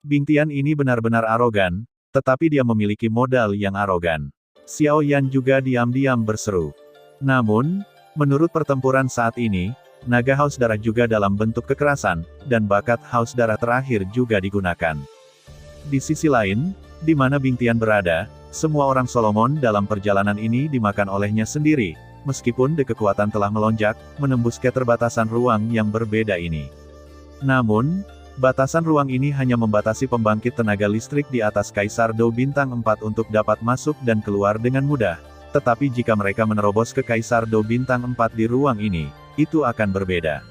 Bingtian ini benar-benar arogan, tetapi dia memiliki modal yang arogan. Xiao Yan juga diam-diam berseru. Namun, menurut pertempuran saat ini, naga haus darah juga dalam bentuk kekerasan, dan bakat haus darah terakhir juga digunakan. Di sisi lain, di mana Bingtian berada, semua orang Solomon dalam perjalanan ini dimakan olehnya sendiri, meskipun kekuatan telah melonjak, menembus keterbatasan ruang yang berbeda ini. Namun, batasan ruang ini hanya membatasi pembangkit tenaga listrik di atas Kaisar Do bintang 4 untuk dapat masuk dan keluar dengan mudah. Tetapi jika mereka menerobos ke Kaisar Do bintang 4 di ruang ini, itu akan berbeda.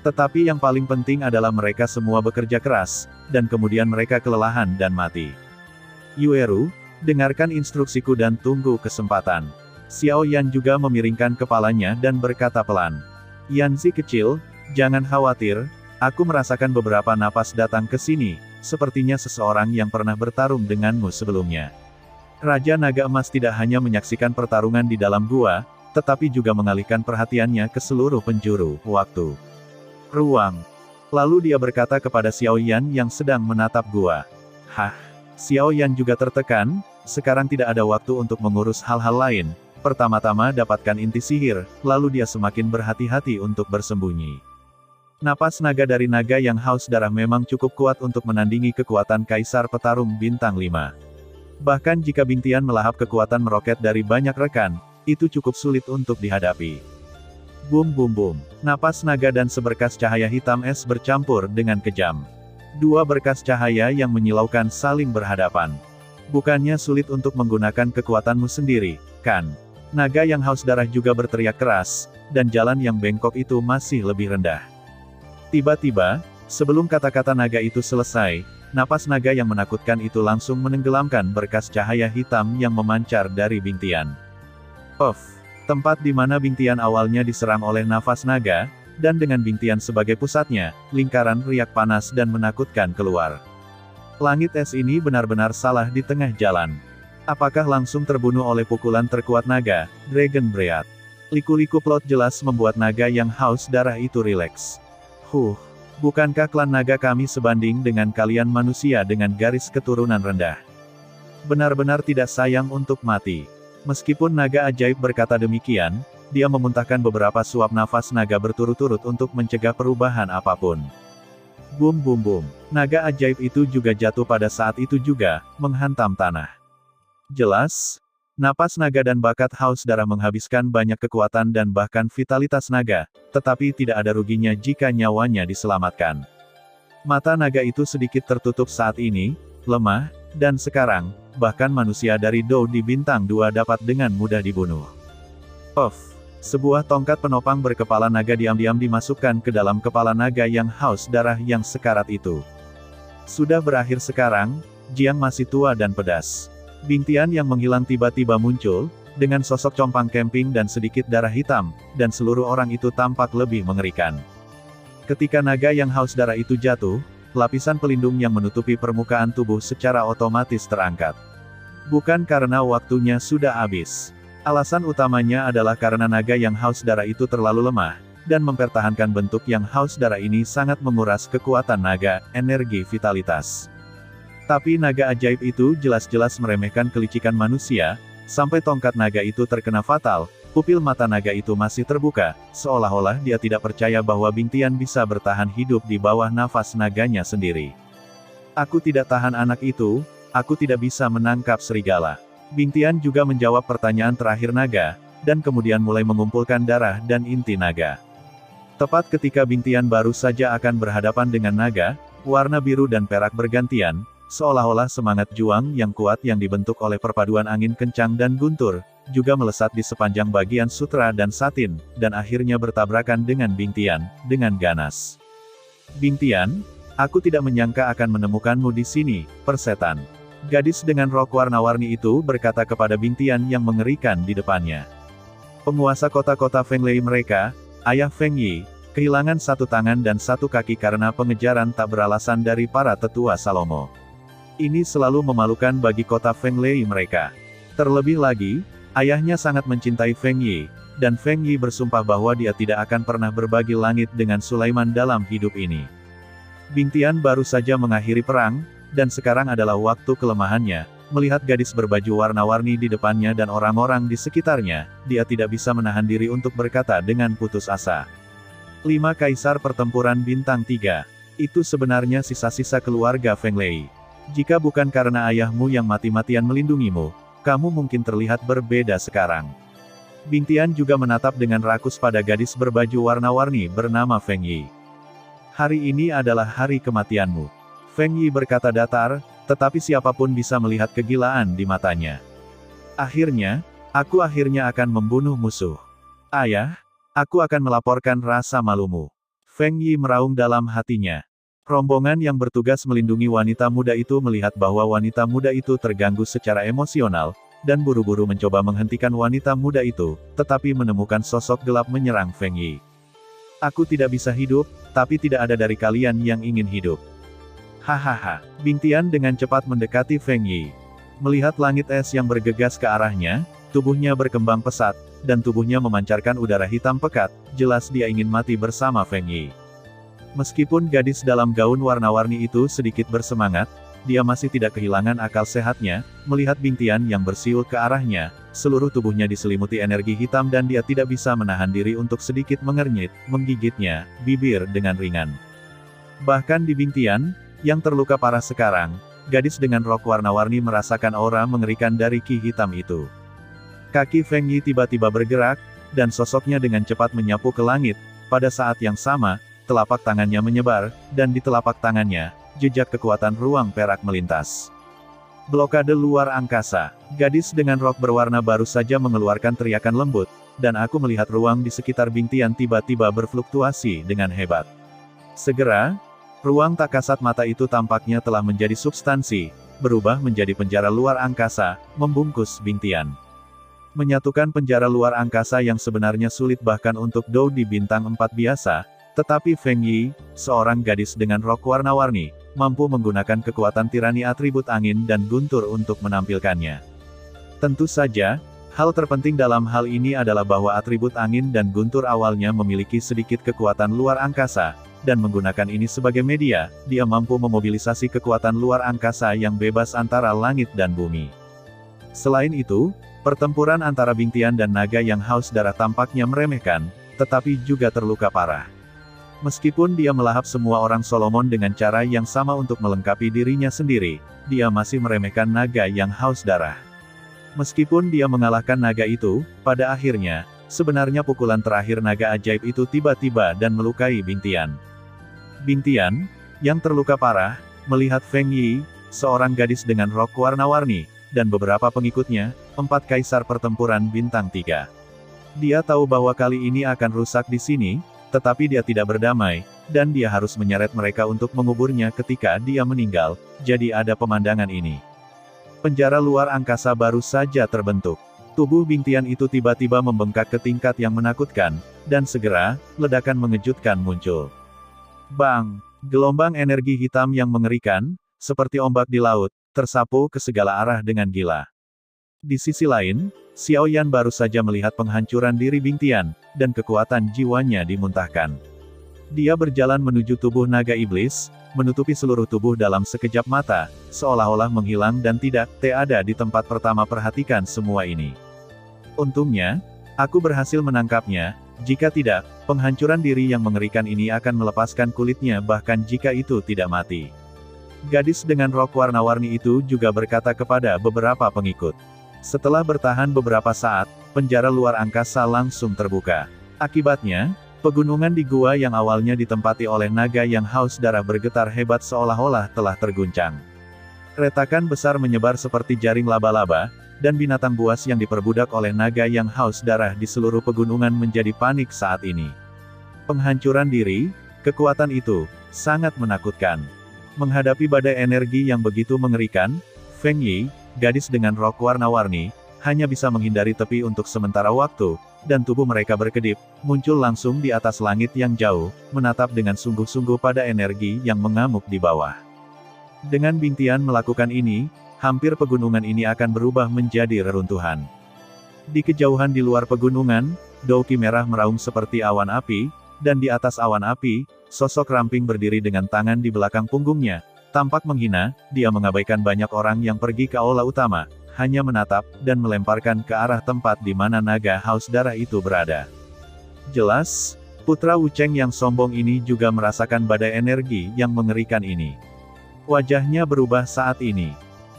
Tetapi yang paling penting adalah mereka semua bekerja keras, dan kemudian mereka kelelahan dan mati. Yueru, dengarkan instruksiku dan tunggu kesempatan. Xiao Yan juga memiringkan kepalanya dan berkata pelan. Yanzi kecil, jangan khawatir, aku merasakan beberapa napas datang ke sini, sepertinya seseorang yang pernah bertarung denganmu sebelumnya. Raja Naga Emas tidak hanya menyaksikan pertarungan di dalam gua, tetapi juga mengalihkan perhatiannya ke seluruh penjuru waktu. Ruang. Lalu dia berkata kepada Xiao Yan yang sedang menatap gua. Hah? Xiao Yan juga tertekan, sekarang tidak ada waktu untuk mengurus hal-hal lain. Pertama-tama dapatkan inti sihir, lalu dia semakin berhati-hati untuk bersembunyi. Napas naga dari naga yang haus darah memang cukup kuat untuk menandingi kekuatan Kaisar Petarung bintang 5. Bahkan jika Bingtian melahap kekuatan meroket dari banyak rekan, itu cukup sulit untuk dihadapi. Bum bum bum. Napas naga dan seberkas cahaya hitam es bercampur dengan kejam. Dua berkas cahaya yang menyilaukan saling berhadapan. Bukannya sulit untuk menggunakan kekuatanmu sendiri, kan? Naga yang haus darah juga berteriak keras, dan jalan yang bengkok itu masih lebih rendah. Tiba-tiba, sebelum kata-kata naga itu selesai, napas naga yang menakutkan itu langsung menenggelamkan berkas cahaya hitam yang memancar dari Bingtian. Tempat di mana Bingtian awalnya diserang oleh nafas naga, dan dengan Bingtian sebagai pusatnya, lingkaran riak panas dan menakutkan keluar. Langit es ini benar-benar salah di tengah jalan. Apakah langsung terbunuh oleh pukulan terkuat naga, Dragon Breath? Liku-liku plot jelas membuat naga yang haus darah itu rileks. Bukankah klan naga kami sebanding dengan kalian manusia dengan garis keturunan rendah? Benar-benar tidak sayang untuk mati. Meskipun naga ajaib berkata demikian, dia memuntahkan beberapa suap nafas naga berturut-turut untuk mencegah perubahan apapun. Bum bum bum. Naga ajaib itu juga jatuh pada saat itu juga, menghantam tanah. Jelas, napas naga dan bakat haus darah menghabiskan banyak kekuatan dan bahkan vitalitas naga, tetapi tidak ada ruginya jika nyawanya diselamatkan. Mata naga itu sedikit tertutup saat ini, lemah, dan sekarang, bahkan manusia dari Do di bintang 2 dapat dengan mudah dibunuh. Sebuah tongkat penopang berkepala naga diam-diam dimasukkan ke dalam kepala naga yang haus darah yang sekarat itu. Sudah berakhir sekarang, Jiang masih tua dan pedas. Bingtian yang menghilang tiba-tiba muncul, dengan sosok compang camping dan sedikit darah hitam, dan seluruh orang itu tampak lebih mengerikan. Ketika naga yang haus darah itu jatuh, lapisan pelindung yang menutupi permukaan tubuh secara otomatis terangkat. Bukan karena waktunya sudah habis. Alasan utamanya adalah karena naga yang haus darah itu terlalu lemah, dan mempertahankan bentuk yang haus darah ini sangat menguras kekuatan naga, energi vitalitas. Tapi naga ajaib itu jelas-jelas meremehkan kelicikan manusia, sampai tongkat naga itu terkena fatal, pupil mata naga itu masih terbuka, seolah-olah dia tidak percaya bahwa Bingtian bisa bertahan hidup di bawah nafas naganya sendiri. Aku tidak tahan anak itu, aku tidak bisa menangkap serigala. Bingtian juga menjawab pertanyaan terakhir naga, dan kemudian mulai mengumpulkan darah dan inti naga. Tepat ketika Bingtian baru saja akan berhadapan dengan naga, warna biru dan perak bergantian, seolah-olah semangat juang yang kuat yang dibentuk oleh perpaduan angin kencang dan guntur, juga melesat di sepanjang bagian sutra dan satin, dan akhirnya bertabrakan dengan Bing Tian, dengan ganas. Bing Tian, aku tidak menyangka akan menemukanmu di sini, persetan. Gadis dengan rok warna-warni itu berkata kepada Bing Tian yang mengerikan di depannya. Penguasa kota-kota Fenglei mereka, ayah Feng Yi, kehilangan satu tangan dan satu kaki karena pengejaran tak beralasan dari para tetua Salomo. Ini selalu memalukan bagi kota Fenglei mereka. Terlebih lagi, ayahnya sangat mencintai Feng Yi, dan Feng Yi bersumpah bahwa dia tidak akan pernah berbagi langit dengan Sulaiman dalam hidup ini. Bing Tian baru saja mengakhiri perang, dan sekarang adalah waktu kelemahannya. Melihat gadis berbaju warna-warni di depannya dan orang-orang di sekitarnya, dia tidak bisa menahan diri untuk berkata dengan putus asa. 5 Kaisar Pertempuran Bintang 3. Itu sebenarnya sisa-sisa keluarga Fenglei. Jika bukan karena ayahmu yang mati-matian melindungimu, kamu mungkin terlihat berbeda sekarang. Bing Tian juga menatap dengan rakus pada gadis berbaju warna-warni bernama Feng Yi. Hari ini adalah hari kematianmu. Feng Yi berkata datar, tetapi siapapun bisa melihat kegilaan di matanya. Aku akhirnya akan membunuh musuh. Ayah, aku akan melaporkan rasa malumu. Feng Yi meraung dalam hatinya. Rombongan yang bertugas melindungi wanita muda itu melihat bahwa wanita muda itu terganggu secara emosional, dan buru-buru mencoba menghentikan wanita muda itu, tetapi menemukan sosok gelap menyerang Feng Yi. Aku tidak bisa hidup, tapi tidak ada dari kalian yang ingin hidup. Hahaha. Bing Tian dengan cepat mendekati Feng Yi. Melihat langit es yang bergegas ke arahnya, tubuhnya berkembang pesat, dan tubuhnya memancarkan udara hitam pekat, jelas dia ingin mati bersama Feng Yi. Meskipun gadis dalam gaun warna-warni itu sedikit bersemangat, dia masih tidak kehilangan akal sehatnya, melihat Bing Tian yang bersiul ke arahnya, seluruh tubuhnya diselimuti energi hitam dan dia tidak bisa menahan diri untuk sedikit mengernyit, menggigitnya, bibir dengan ringan. Bahkan di Bing Tian, yang terluka parah sekarang, gadis dengan rok warna-warni merasakan aura mengerikan dari ki hitam itu. Kaki Feng Yi tiba-tiba bergerak, dan sosoknya dengan cepat menyapu ke langit, pada saat yang sama, telapak tangannya menyebar, dan di telapak tangannya, jejak kekuatan ruang perak melintas. Blokade luar angkasa. Gadis dengan rok berwarna baru saja mengeluarkan teriakan lembut, dan aku melihat ruang di sekitar Bing Tian tiba-tiba berfluktuasi dengan hebat. Segera, ruang tak kasat mata itu tampaknya telah menjadi substansi, berubah menjadi penjara luar angkasa, membungkus Bing Tian. Menyatukan penjara luar angkasa yang sebenarnya sulit bahkan untuk Dou di bintang 4 biasa, tetapi Feng Yi, seorang gadis dengan rok warna-warni, mampu menggunakan kekuatan tirani atribut angin dan guntur untuk menampilkannya. Tentu saja, hal terpenting dalam hal ini adalah bahwa atribut angin dan guntur awalnya memiliki sedikit kekuatan luar angkasa, dan menggunakan ini sebagai media, dia mampu memobilisasi kekuatan luar angkasa yang bebas antara langit dan bumi. Selain itu, pertempuran antara Bing Tian dan naga yang haus darah tampaknya meremehkan, tetapi juga terluka parah. Meskipun dia melahap semua orang Solomon dengan cara yang sama untuk melengkapi dirinya sendiri, dia masih meremehkan naga yang haus darah. Meskipun dia mengalahkan naga itu, pada akhirnya, sebenarnya pukulan terakhir naga ajaib itu tiba-tiba dan melukai Bing Tian. Bing Tian, yang terluka parah, melihat Feng Yi, seorang gadis dengan rok warna-warni, dan beberapa pengikutnya, 4 kaisar pertempuran bintang 3. Dia tahu bahwa kali ini akan rusak di sini, tetapi dia tidak berdamai, dan dia harus menyeret mereka untuk menguburnya ketika dia meninggal, jadi ada pemandangan ini. Penjara luar angkasa baru saja terbentuk. Tubuh Bing Tian itu tiba-tiba membengkak ke tingkat yang menakutkan, dan segera, ledakan mengejutkan muncul. Bang! Gelombang energi hitam yang mengerikan, seperti ombak di laut, tersapu ke segala arah dengan gila. Di sisi lain, Xiao Yan baru saja melihat penghancuran diri Bing Tian, dan kekuatan jiwanya dimuntahkan. Dia berjalan menuju tubuh naga iblis, menutupi seluruh tubuh dalam sekejap mata, seolah-olah menghilang dan tidak ada di tempat pertama. Perhatikan semua ini. Untungnya, aku berhasil menangkapnya, jika tidak, penghancuran diri yang mengerikan ini akan melepaskan kulitnya bahkan jika itu tidak mati. Gadis dengan rok warna-warni itu juga berkata kepada beberapa pengikut. Setelah bertahan beberapa saat, penjara luar angkasa langsung terbuka. Akibatnya, pegunungan di gua yang awalnya ditempati oleh naga yang haus darah bergetar hebat seolah-olah telah terguncang. Retakan besar menyebar seperti jaring laba-laba, dan binatang buas yang diperbudak oleh naga yang haus darah di seluruh pegunungan menjadi panik saat ini. Penghancuran diri, kekuatan itu, sangat menakutkan. Menghadapi badai energi yang begitu mengerikan, Feng Yi, gadis dengan rok warna-warni, hanya bisa menghindari tepi untuk sementara waktu, dan tubuh mereka berkedip, muncul langsung di atas langit yang jauh, menatap dengan sungguh-sungguh pada energi yang mengamuk di bawah. Dengan Bingtian melakukan ini, hampir pegunungan ini akan berubah menjadi reruntuhan. Di kejauhan di luar pegunungan, Douki merah meraung seperti awan api, dan di atas awan api, sosok ramping berdiri dengan tangan di belakang punggungnya. Tampak menghina, dia mengabaikan banyak orang yang pergi ke aula utama, hanya menatap, dan melemparkan ke arah tempat di mana naga haus darah itu berada. Jelas, putra Wucheng yang sombong ini juga merasakan badai energi yang mengerikan ini. Wajahnya berubah saat ini.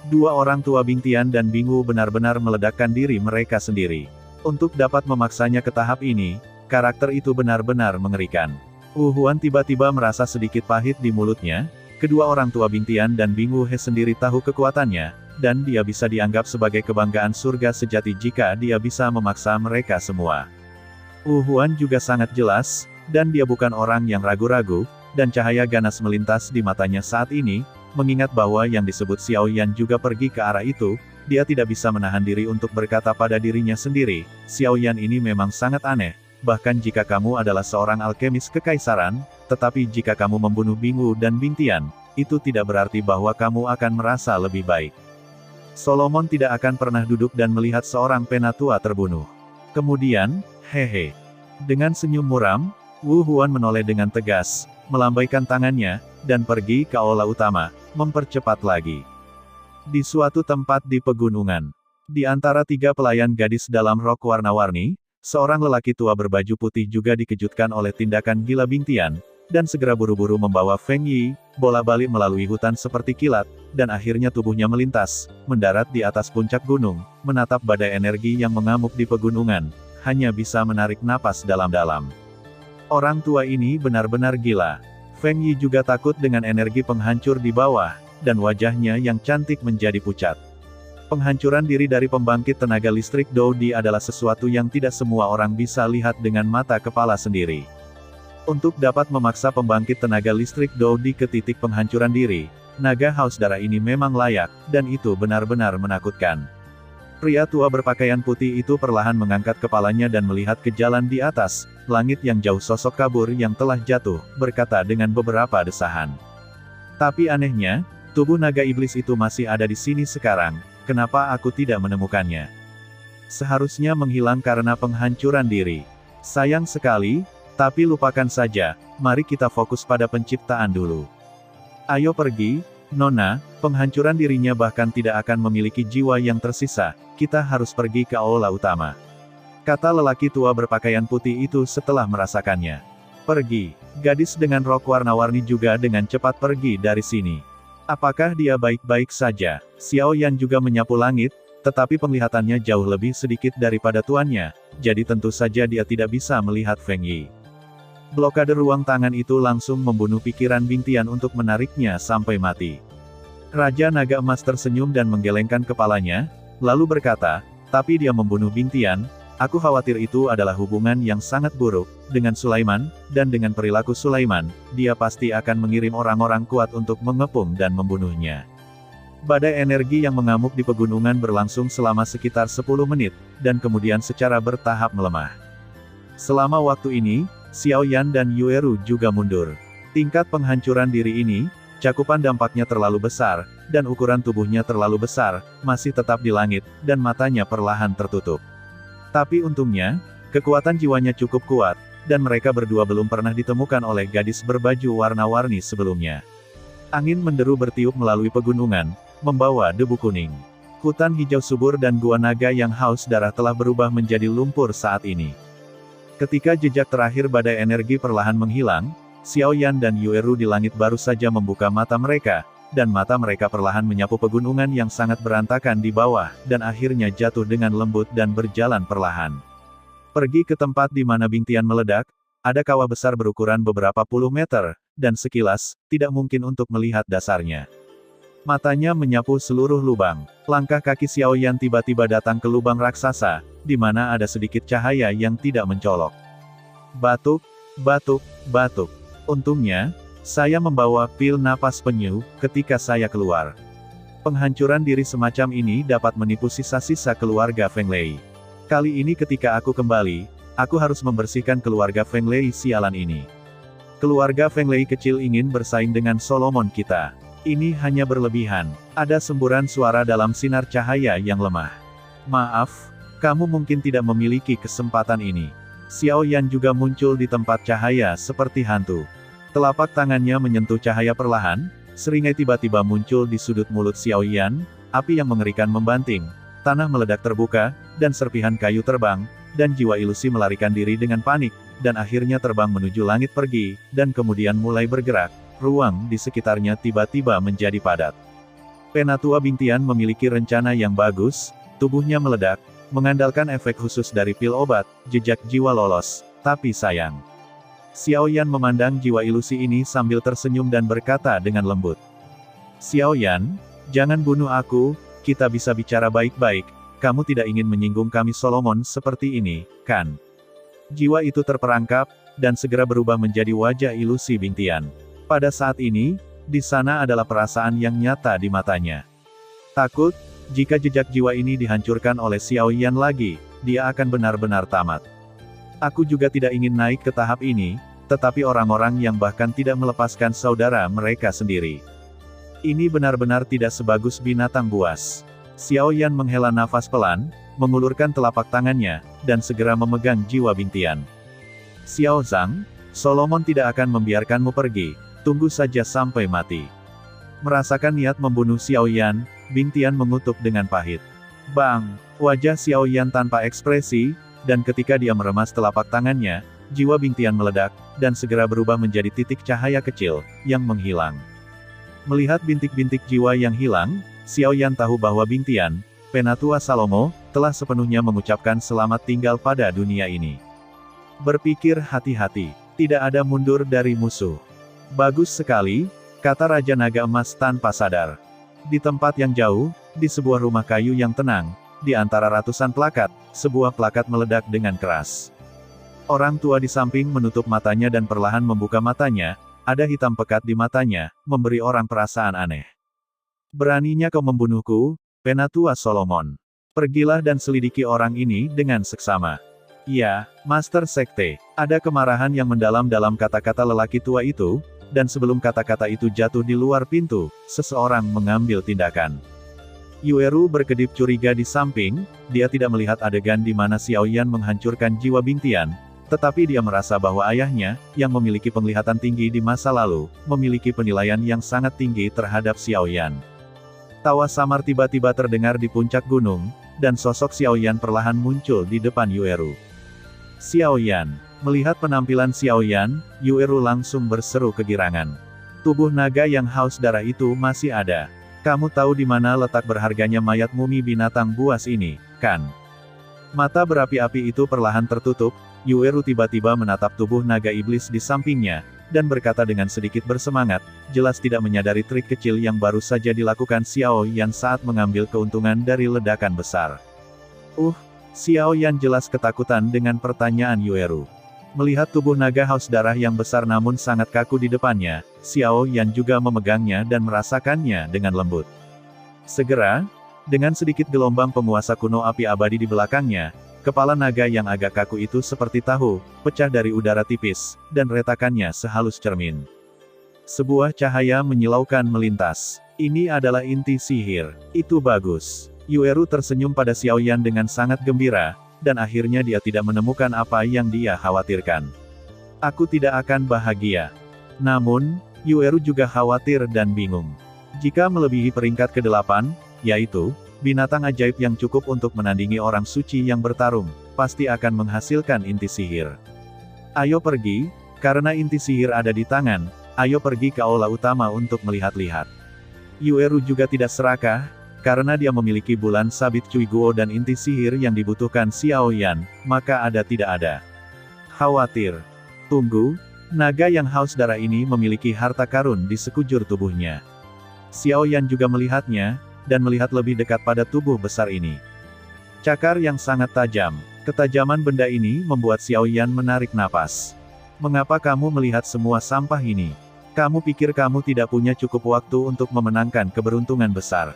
Dua orang tua Bingtian dan Bingwu benar-benar meledakkan diri mereka sendiri. Untuk dapat memaksanya ke tahap ini, karakter itu benar-benar mengerikan. Huan tiba-tiba merasa sedikit pahit di mulutnya. Kedua orang tua Bingtian dan Bingwu He sendiri tahu kekuatannya, dan dia bisa dianggap sebagai kebanggaan surga sejati jika dia bisa memaksa mereka semua. Huan juga sangat jelas, dan dia bukan orang yang ragu-ragu, dan cahaya ganas melintas di matanya saat ini, mengingat bahwa yang disebut Xiao Yan juga pergi ke arah itu, dia tidak bisa menahan diri untuk berkata pada dirinya sendiri, Xiao Yan ini memang sangat aneh, bahkan jika kamu adalah seorang alkemis kekaisaran, tetapi jika kamu membunuh Bingwu dan Bingtian, itu tidak berarti bahwa kamu akan merasa lebih baik. Solomon tidak akan pernah duduk dan melihat seorang penatua terbunuh. Kemudian, hehe. Dengan senyum muram, Huan menoleh dengan tegas, melambaikan tangannya, dan pergi ke aula utama, mempercepat lagi. Di suatu tempat di pegunungan, di antara tiga pelayan gadis dalam rok warna-warni, seorang lelaki tua berbaju putih juga dikejutkan oleh tindakan gila Bingtian, dan segera buru-buru membawa Feng Yi, bola-balik melalui hutan seperti kilat, dan akhirnya tubuhnya melintas, mendarat di atas puncak gunung, menatap badai energi yang mengamuk di pegunungan, hanya bisa menarik napas dalam-dalam. Orang tua ini benar-benar gila. Feng Yi juga takut dengan energi penghancur di bawah, dan wajahnya yang cantik menjadi pucat. Penghancuran diri dari pembangkit tenaga listrik Doudi adalah sesuatu yang tidak semua orang bisa lihat dengan mata kepala sendiri. Untuk dapat memaksa pembangkit tenaga listrik Doudi ke titik penghancuran diri, naga haus darah ini memang layak, dan itu benar-benar menakutkan. Pria tua berpakaian putih itu perlahan mengangkat kepalanya dan melihat ke jalan di atas, langit yang jauh sosok kabur yang telah jatuh, berkata dengan beberapa desahan. Tapi anehnya, tubuh naga iblis itu masih ada di sini sekarang, kenapa aku tidak menemukannya? Seharusnya menghilang karena penghancuran diri. Sayang sekali, tapi lupakan saja, mari kita fokus pada penciptaan dulu. Ayo pergi, Nona, penghancuran dirinya bahkan tidak akan memiliki jiwa yang tersisa, kita harus pergi ke aula utama. Kata lelaki tua berpakaian putih itu setelah merasakannya. Pergi, gadis dengan rok warna-warni juga dengan cepat pergi dari sini. Apakah dia baik-baik saja? Xiao Yan juga menyapu langit, tetapi penglihatannya jauh lebih sedikit daripada tuannya, jadi tentu saja dia tidak bisa melihat Feng Yi. Blokade ruang tangan itu langsung membunuh pikiran Bingtian untuk menariknya sampai mati. Raja Naga Emas tersenyum dan menggelengkan kepalanya, lalu berkata, tapi dia membunuh Bingtian, aku khawatir itu adalah hubungan yang sangat buruk, dengan Sulaiman, dan dengan perilaku Sulaiman, dia pasti akan mengirim orang-orang kuat untuk mengepung dan membunuhnya. Badai energi yang mengamuk di pegunungan berlangsung selama sekitar 10 menit, dan kemudian secara bertahap melemah. Selama waktu ini, Xiao Yan dan Yueru juga mundur. Tingkat penghancuran diri ini, cakupan dampaknya terlalu besar, dan ukuran tubuhnya terlalu besar, masih tetap di langit, dan matanya perlahan tertutup. Tapi untungnya, kekuatan jiwanya cukup kuat, dan mereka berdua belum pernah ditemukan oleh gadis berbaju warna-warni sebelumnya. Angin menderu bertiup melalui pegunungan, membawa debu kuning. Hutan hijau subur dan gua naga yang haus darah telah berubah menjadi lumpur saat ini. Ketika jejak terakhir badai energi perlahan menghilang, Xiao Yan dan Yueru di langit baru saja membuka mata mereka, dan mata mereka perlahan menyapu pegunungan yang sangat berantakan di bawah, dan akhirnya jatuh dengan lembut dan berjalan perlahan. Pergi ke tempat di mana Bingtian meledak, ada kawah besar berukuran beberapa puluh meter, dan sekilas, tidak mungkin untuk melihat dasarnya. Matanya menyapu seluruh lubang. Langkah kaki Xiaoyan tiba-tiba datang ke lubang raksasa, di mana ada sedikit cahaya yang tidak mencolok. Batuk, batuk, batuk. Untungnya, saya membawa pil napas penyu ketika saya keluar. Penghancuran diri semacam ini dapat menipu sisa-sisa keluarga Feng Lei. Kali ini ketika aku kembali, aku harus membersihkan keluarga Feng Lei sialan ini. Keluarga Feng Lei kecil ingin bersaing dengan Solomon kita. Ini hanya berlebihan. Ada semburan suara dalam sinar cahaya yang lemah. Maaf, kamu mungkin tidak memiliki kesempatan ini. Xiao Yan juga muncul di tempat cahaya seperti hantu. Telapak tangannya menyentuh cahaya perlahan, seringai tiba-tiba muncul di sudut mulut Xiao Yan, api yang mengerikan membanting, tanah meledak terbuka, dan serpihan kayu terbang, dan jiwa ilusi melarikan diri dengan panik, dan akhirnya terbang menuju langit pergi, dan kemudian mulai bergerak. Ruang di sekitarnya tiba-tiba menjadi padat. Penatua Bingtian memiliki rencana yang bagus, tubuhnya meledak, mengandalkan efek khusus dari pil obat, jejak jiwa lolos, tapi sayang. Xiao Yan memandang jiwa ilusi ini sambil tersenyum dan berkata dengan lembut. Xiao Yan, jangan bunuh aku, kita bisa bicara baik-baik, kamu tidak ingin menyinggung kami Solomon seperti ini, kan? Jiwa itu terperangkap, dan segera berubah menjadi wajah ilusi Bingtian. Pada saat ini, di sana adalah perasaan yang nyata di matanya. Takut, jika jejak jiwa ini dihancurkan oleh Xiao Yan lagi, dia akan benar-benar tamat. Aku juga tidak ingin naik ke tahap ini, tetapi orang-orang yang bahkan tidak melepaskan saudara mereka sendiri. Ini benar-benar tidak sebagus binatang buas. Xiao Yan menghela nafas pelan, mengulurkan telapak tangannya, dan segera memegang jiwa Bingtian. Xiao Zhang, Solomon tidak akan membiarkanmu pergi. Tunggu saja sampai mati. Merasakan niat membunuh Xiao Yan, Bingtian mengutuk dengan pahit. Bang! Wajah Xiao Yan tanpa ekspresi, dan ketika dia meremas telapak tangannya, jiwa Bingtian meledak, dan segera berubah menjadi titik cahaya kecil, yang menghilang. Melihat bintik-bintik jiwa yang hilang, Xiao Yan tahu bahwa Bingtian, Penatua Salomo, telah sepenuhnya mengucapkan selamat tinggal pada dunia ini. Berpikir hati-hati, tidak ada mundur dari musuh. Bagus sekali, kata Raja Naga Emas tanpa sadar. Di tempat yang jauh, di sebuah rumah kayu yang tenang, di antara ratusan plakat, sebuah plakat meledak dengan keras. Orang tua di samping menutup matanya dan perlahan membuka matanya, ada hitam pekat di matanya, memberi orang perasaan aneh. Beraninya kau membunuhku, Penatua Solomon. Pergilah dan selidiki orang ini dengan seksama. Ya, Master Sekte, ada kemarahan yang mendalam dalam kata-kata lelaki tua itu, dan sebelum kata-kata itu jatuh di luar pintu, seseorang mengambil tindakan. Yueru berkedip curiga di samping, dia tidak melihat adegan di mana Xiao Yan menghancurkan jiwa Bingtian, tetapi dia merasa bahwa ayahnya, yang memiliki penglihatan tinggi di masa lalu, memiliki penilaian yang sangat tinggi terhadap Xiao Yan. Tawa samar tiba-tiba terdengar di puncak gunung, dan sosok Xiao Yan perlahan muncul di depan Yueru. Xiao Yan. Melihat penampilan Xiao Yan, Yueru langsung berseru kegirangan. Tubuh naga yang haus darah itu masih ada. Kamu tahu di mana letak berharganya mayat mumi binatang buas ini, kan? Mata berapi-api itu perlahan tertutup, Yueru tiba-tiba menatap tubuh naga iblis di sampingnya, dan berkata dengan sedikit bersemangat, jelas tidak menyadari trik kecil yang baru saja dilakukan Xiao Yan saat mengambil keuntungan dari ledakan besar. Xiao Yan jelas ketakutan dengan pertanyaan Yueru. Melihat tubuh naga haus darah yang besar namun sangat kaku di depannya, Xiao Yan juga memegangnya dan merasakannya dengan lembut. Segera, dengan sedikit gelombang penguasa kuno api abadi di belakangnya, kepala naga yang agak kaku itu seperti tahu, pecah dari udara tipis, dan retakannya sehalus cermin. Sebuah cahaya menyilaukan melintas. Ini adalah inti sihir. Itu bagus. Yueru tersenyum pada Xiao Yan dengan sangat gembira, dan akhirnya dia tidak menemukan apa yang dia khawatirkan. Aku tidak akan bahagia. Namun, Yueru juga khawatir dan bingung. Jika melebihi peringkat ke-8, yaitu, binatang ajaib yang cukup untuk menandingi orang suci yang bertarung, pasti akan menghasilkan inti sihir. Ayo pergi, karena inti sihir ada di tangan, ayo pergi ke aula utama untuk melihat-lihat. Yueru juga tidak serakah, karena dia memiliki bulan sabit Cui Guo dan inti sihir yang dibutuhkan Xiao Yan, maka ada tidak ada. Khawatir. Tunggu, naga yang haus darah ini memiliki harta karun di sekujur tubuhnya. Xiao Yan juga melihatnya, dan melihat lebih dekat pada tubuh besar ini. Cakar yang sangat tajam. Ketajaman benda ini membuat Xiao Yan menarik napas. Mengapa kamu melihat semua sampah ini? Kamu pikir kamu tidak punya cukup waktu untuk memenangkan keberuntungan besar.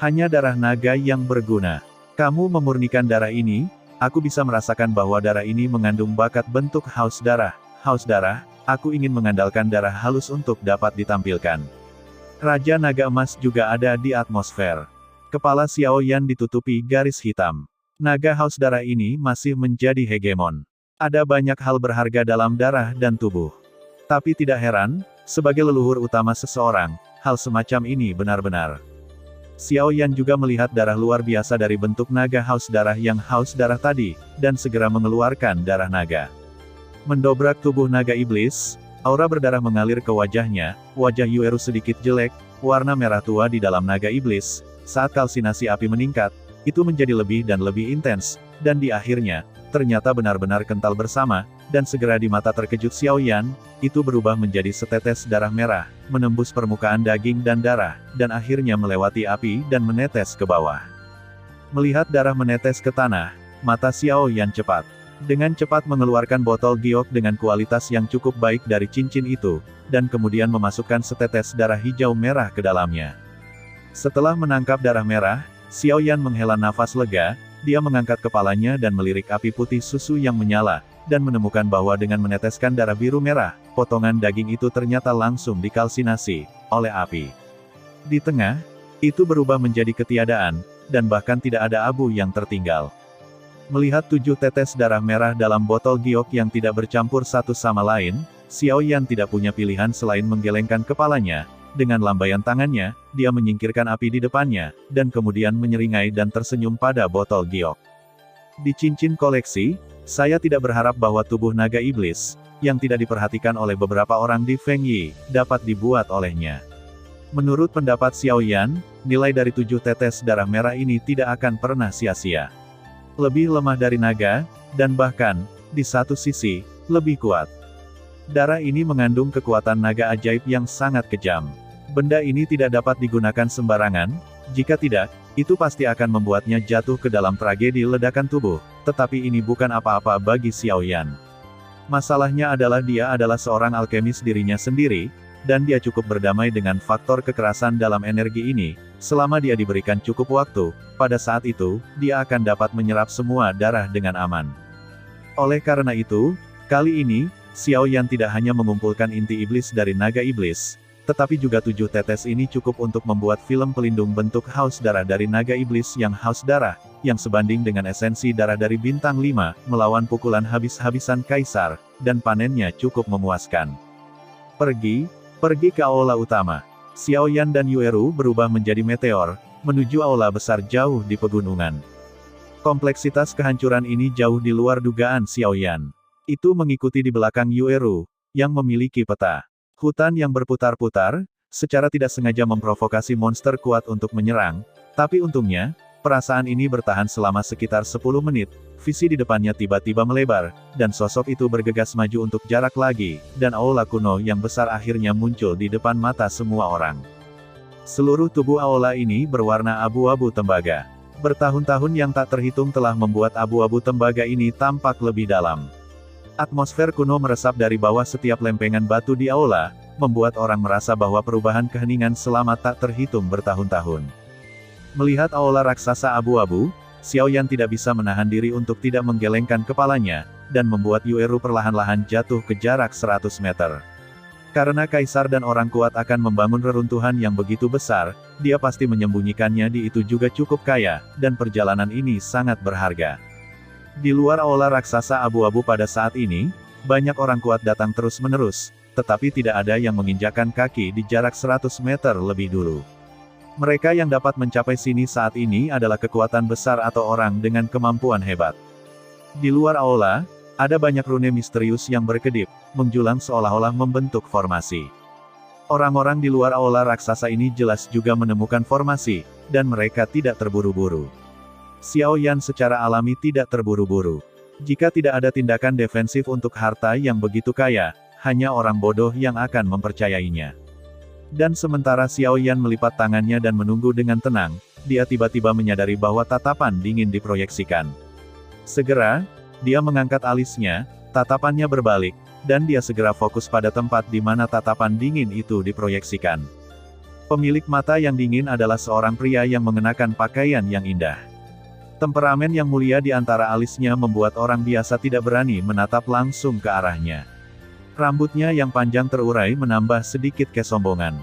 Hanya darah naga yang berguna. Kamu memurnikan darah ini, aku bisa merasakan bahwa darah ini mengandung bakat bentuk haus darah. Haus darah, aku ingin mengandalkan darah halus untuk dapat ditampilkan. Raja Naga Emas juga ada di atmosfer. Kepala Xiao Yan ditutupi garis hitam. Naga haus darah ini masih menjadi hegemon. Ada banyak hal berharga dalam darah dan tubuh. Tapi tidak heran, sebagai leluhur utama seseorang, hal semacam ini benar-benar. Xiao Yan juga melihat darah luar biasa dari bentuk naga haus darah yang haus darah tadi, dan segera mengeluarkan darah naga. Mendobrak tubuh naga iblis, aura berdarah mengalir ke wajahnya, wajah Yueru sedikit jelek, warna merah tua di dalam naga iblis. Saat kalsinasi api meningkat, itu menjadi lebih dan lebih intens, dan di akhirnya, ternyata benar-benar kental bersama, dan segera di mata terkejut Xiao Yan, itu berubah menjadi setetes darah merah, menembus permukaan daging dan darah, dan akhirnya melewati api dan menetes ke bawah. Melihat darah menetes ke tanah, mata Xiao Yan cepat. Dengan cepat mengeluarkan botol giok dengan kualitas yang cukup baik dari cincin itu, dan kemudian memasukkan setetes darah hijau merah ke dalamnya. Setelah menangkap darah merah, Xiao Yan menghela nafas lega, dia mengangkat kepalanya dan melirik api putih susu yang menyala, dan menemukan bahwa dengan meneteskan darah biru merah, potongan daging itu ternyata langsung dikalsinasi oleh api. Di tengah, itu berubah menjadi ketiadaan, dan bahkan tidak ada abu yang tertinggal. Melihat 7 tetes darah merah dalam botol giok yang tidak bercampur satu sama lain, Xiao Yan tidak punya pilihan selain menggelengkan kepalanya. Dengan lambaian tangannya, dia menyingkirkan api di depannya, dan kemudian menyeringai dan tersenyum pada botol giok. Di cincin koleksi, saya tidak berharap bahwa tubuh naga iblis, yang tidak diperhatikan oleh beberapa orang di Feng Yi, dapat dibuat olehnya. Menurut pendapat Xiao Yan, nilai dari 7 tetes darah merah ini tidak akan pernah sia-sia. Lebih lemah dari naga, dan bahkan, di satu sisi, lebih kuat. Darah ini mengandung kekuatan naga ajaib yang sangat kejam. Benda ini tidak dapat digunakan sembarangan, jika tidak, itu pasti akan membuatnya jatuh ke dalam tragedi ledakan tubuh, tetapi ini bukan apa-apa bagi Xiao Yan. Masalahnya adalah dia adalah seorang alkemis dirinya sendiri, dan dia cukup berdamai dengan faktor kekerasan dalam energi ini. Selama dia diberikan cukup waktu, pada saat itu, dia akan dapat menyerap semua darah dengan aman. Oleh karena itu, kali ini, Xiao Yan tidak hanya mengumpulkan inti iblis dari naga iblis, tetapi juga 7 tetes ini cukup untuk membuat film pelindung bentuk haus darah dari naga iblis yang haus darah, yang sebanding dengan esensi darah dari bintang 5, melawan pukulan habis-habisan kaisar, dan panennya cukup memuaskan. Pergi ke aula utama. Xiao Yan dan Yueru berubah menjadi meteor, menuju aula besar jauh di pegunungan. Kompleksitas kehancuran ini jauh di luar dugaan Xiao Yan. Itu mengikuti di belakang Yueru, yang memiliki peta. Hutan yang berputar-putar, secara tidak sengaja memprovokasi monster kuat untuk menyerang, tapi untungnya, perasaan ini bertahan selama sekitar 10 menit, visi di depannya tiba-tiba melebar, dan sosok itu bergegas maju untuk jarak lagi, dan aula kuno yang besar akhirnya muncul di depan mata semua orang. Seluruh tubuh aula ini berwarna abu-abu tembaga. Bertahun-tahun yang tak terhitung telah membuat abu-abu tembaga ini tampak lebih dalam. Atmosfer kuno meresap dari bawah setiap lempengan batu di aula, membuat orang merasa bahwa perubahan keheningan selama tak terhitung bertahun-tahun. Melihat aula raksasa abu-abu, Xiao Yan tidak bisa menahan diri untuk tidak menggelengkan kepalanya, dan membuat Yueru perlahan-lahan jatuh ke jarak 100 meter. Karena kaisar dan orang kuat akan membangun reruntuhan yang begitu besar, dia pasti menyembunyikannya di itu juga cukup kaya, dan perjalanan ini sangat berharga. Di luar aula raksasa abu-abu pada saat ini, banyak orang kuat datang terus-menerus, tetapi tidak ada yang menginjakkan kaki di jarak 100 meter lebih dulu. Mereka yang dapat mencapai sini saat ini adalah kekuatan besar atau orang dengan kemampuan hebat. Di luar aula, ada banyak rune misterius yang berkedip, menjulang seolah-olah membentuk formasi. Orang-orang di luar aula raksasa ini jelas juga menemukan formasi, dan mereka tidak terburu-buru. Xiao Yan secara alami tidak terburu-buru. Jika tidak ada tindakan defensif untuk harta yang begitu kaya, hanya orang bodoh yang akan mempercayainya. Dan sementara Xiao Yan melipat tangannya dan menunggu dengan tenang, dia tiba-tiba menyadari bahwa tatapan dingin diproyeksikan. Segera, dia mengangkat alisnya, tatapannya berbalik, dan dia segera fokus pada tempat di mana tatapan dingin itu diproyeksikan. Pemilik mata yang dingin adalah seorang pria yang mengenakan pakaian yang indah. Temperamen yang mulia di antara alisnya membuat orang biasa tidak berani menatap langsung ke arahnya. Rambutnya yang panjang terurai menambah sedikit kesombongan.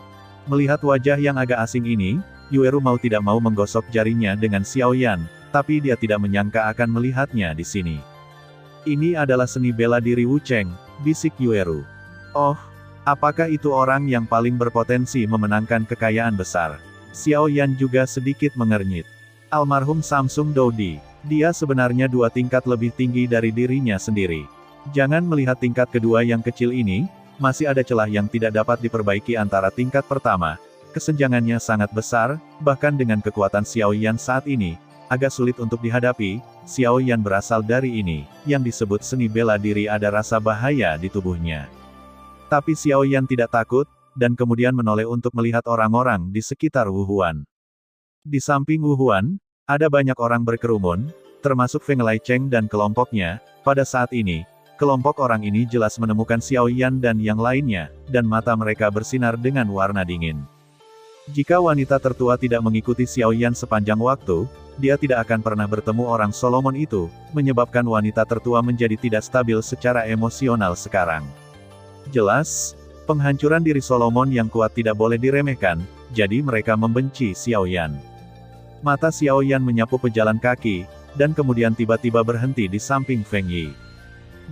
Melihat wajah yang agak asing ini, Yueru mau tidak mau menggosok jarinya dengan Xiao Yan, tapi dia tidak menyangka akan melihatnya di sini. Ini adalah seni bela diri Wu Cheng, bisik Yueru. Oh, apakah itu orang yang paling berpotensi memenangkan kekayaan besar? Xiao Yan juga sedikit mengernyit. Almarhum Samsung Dodi, dia sebenarnya 2 tingkat lebih tinggi dari dirinya sendiri. Jangan melihat tingkat kedua yang kecil ini, masih ada celah yang tidak dapat diperbaiki antara tingkat pertama. Kesenjangannya sangat besar, bahkan dengan kekuatan Xiao Yan saat ini, agak sulit untuk dihadapi. Xiao Yan berasal dari ini, yang disebut seni bela diri ada rasa bahaya di tubuhnya. Tapi Xiao Yan tidak takut, dan kemudian menoleh untuk melihat orang-orang di sekitar Wu Huan. Di samping Wu Huan, ada banyak orang berkerumun, termasuk Feng Lei Cheng dan kelompoknya. Pada saat ini, kelompok orang ini jelas menemukan Xiao Yan dan yang lainnya, dan mata mereka bersinar dengan warna dingin. Jika wanita tertua tidak mengikuti Xiao Yan sepanjang waktu, dia tidak akan pernah bertemu orang Solomon itu, menyebabkan wanita tertua menjadi tidak stabil secara emosional sekarang. Jelas, penghancuran diri Solomon yang kuat tidak boleh diremehkan, jadi mereka membenci Xiao Yan. Mata Xiao Yan menyapu pejalan kaki, dan kemudian tiba-tiba berhenti di samping Feng Yi.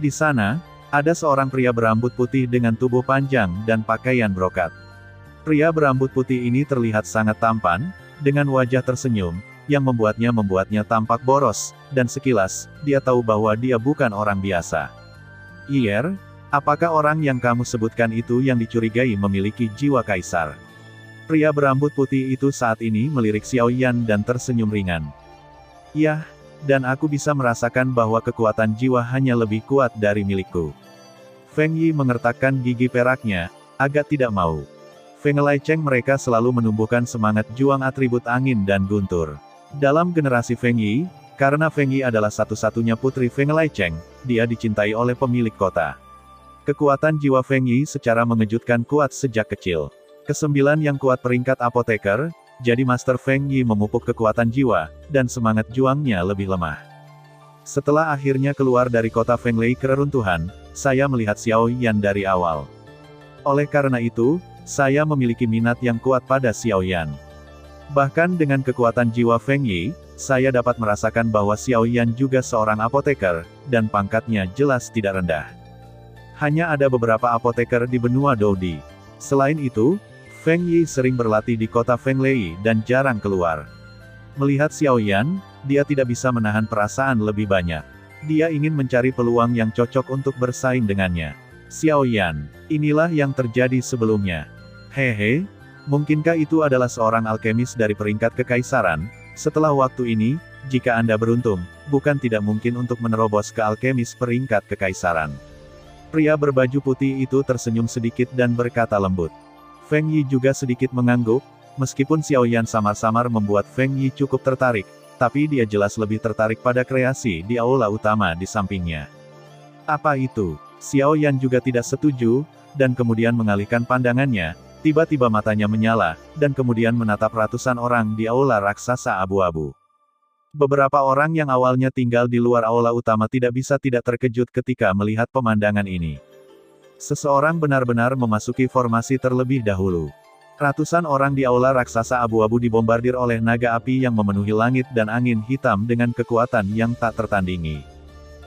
Di sana, ada seorang pria berambut putih dengan tubuh panjang dan pakaian brokat. Pria berambut putih ini terlihat sangat tampan, dengan wajah tersenyum, yang membuatnya tampak boros, dan sekilas, dia tahu bahwa dia bukan orang biasa. "Iyer, apakah orang yang kamu sebutkan itu yang dicurigai memiliki jiwa kaisar?" Pria berambut putih itu saat ini melirik Xiao Yan dan tersenyum ringan. "Yah, dan aku bisa merasakan bahwa kekuatan jiwa hanya lebih kuat dari milikku." Feng Yi mengertakkan gigi peraknya, agak tidak mau. Feng Lei Cheng mereka selalu menumbuhkan semangat juang atribut angin dan guntur. Dalam generasi Feng Yi, karena Feng Yi adalah satu-satunya putri Feng Lei Cheng, dia dicintai oleh pemilik kota. Kekuatan jiwa Feng Yi secara mengejutkan kuat sejak kecil. Kesembilan yang kuat peringkat apoteker, jadi Master Feng Yi memupuk kekuatan jiwa, dan semangat juangnya lebih lemah. Setelah akhirnya keluar dari kota Feng Lei ke reruntuhan, saya melihat Xiao Yan dari awal. Oleh karena itu, saya memiliki minat yang kuat pada Xiao Yan. Bahkan dengan kekuatan jiwa Feng Yi, saya dapat merasakan bahwa Xiao Yan juga seorang apoteker, dan pangkatnya jelas tidak rendah. Hanya ada beberapa apoteker di benua Dodi. Selain itu, Feng Yi sering berlatih di kota Feng Lei dan jarang keluar. Melihat Xiao Yan, dia tidak bisa menahan perasaan lebih banyak. Dia ingin mencari peluang yang cocok untuk bersaing dengannya. Xiao Yan, inilah yang terjadi sebelumnya. Hehe, mungkinkah itu adalah seorang alkemis dari peringkat kekaisaran? Setelah waktu ini, jika Anda beruntung, bukan tidak mungkin untuk menerobos ke alkemis peringkat kekaisaran. Pria berbaju putih itu tersenyum sedikit dan berkata lembut. Feng Yi juga sedikit mengangguk, meskipun Xiao Yan samar-samar membuat Feng Yi cukup tertarik, tapi dia jelas lebih tertarik pada kreasi di aula utama di sampingnya. Apa itu? Xiao Yan juga tidak setuju, dan kemudian mengalihkan pandangannya, tiba-tiba matanya menyala, dan kemudian menatap ratusan orang di aula raksasa abu-abu. Beberapa orang yang awalnya tinggal di luar aula utama tidak bisa tidak terkejut ketika melihat pemandangan ini. Seseorang benar-benar memasuki formasi terlebih dahulu. Ratusan orang di aula raksasa abu-abu dibombardir oleh naga api yang memenuhi langit dan angin hitam dengan kekuatan yang tak tertandingi.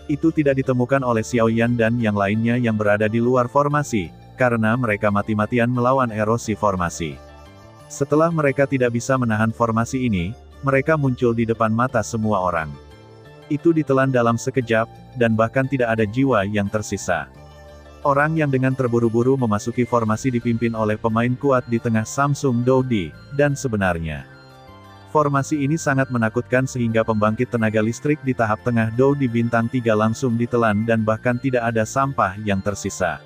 Itu tidak ditemukan oleh Xiao Yan dan yang lainnya yang berada di luar formasi, karena mereka mati-matian melawan erosi formasi. Setelah mereka tidak bisa menahan formasi ini, mereka muncul di depan mata semua orang. Itu ditelan dalam sekejap, dan bahkan tidak ada jiwa yang tersisa. Orang yang dengan terburu-buru memasuki formasi dipimpin oleh pemain kuat di tengah Samsung Dodi, dan sebenarnya, formasi ini sangat menakutkan sehingga pembangkit tenaga listrik di tahap tengah Dodi bintang 3 langsung ditelan dan bahkan tidak ada sampah yang tersisa.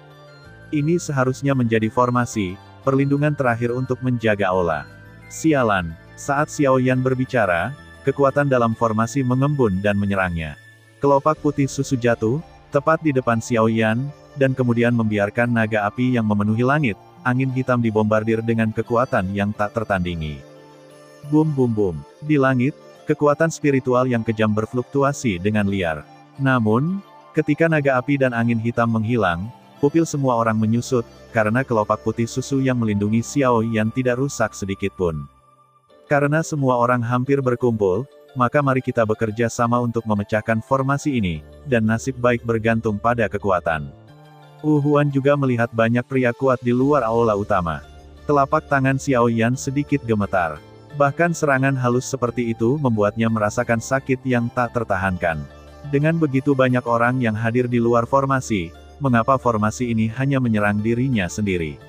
Ini seharusnya menjadi formasi, perlindungan terakhir untuk menjaga aula. Sialan, saat Xiao Yan berbicara, kekuatan dalam formasi mengembun dan menyerangnya. Kelopak putih susu jatuh, tepat di depan Xiao Yan, dan kemudian membiarkan naga api yang memenuhi langit. Angin hitam dibombardir dengan kekuatan yang tak tertandingi. Bum bum bum. Di langit, kekuatan spiritual yang kejam berfluktuasi dengan liar. Namun, ketika naga api dan angin hitam menghilang, pupil semua orang menyusut, karena kelopak putih susu yang melindungi Xiao Yan tidak rusak sedikit pun. Karena semua orang hampir berkumpul, maka mari kita bekerja sama untuk memecahkan formasi ini, dan nasib baik bergantung pada kekuatan. Huan juga melihat banyak pria kuat di luar aula utama. Telapak tangan Xiao Yan sedikit gemetar. Bahkan serangan halus seperti itu membuatnya merasakan sakit yang tak tertahankan. Dengan begitu banyak orang yang hadir di luar formasi, mengapa formasi ini hanya menyerang dirinya sendiri?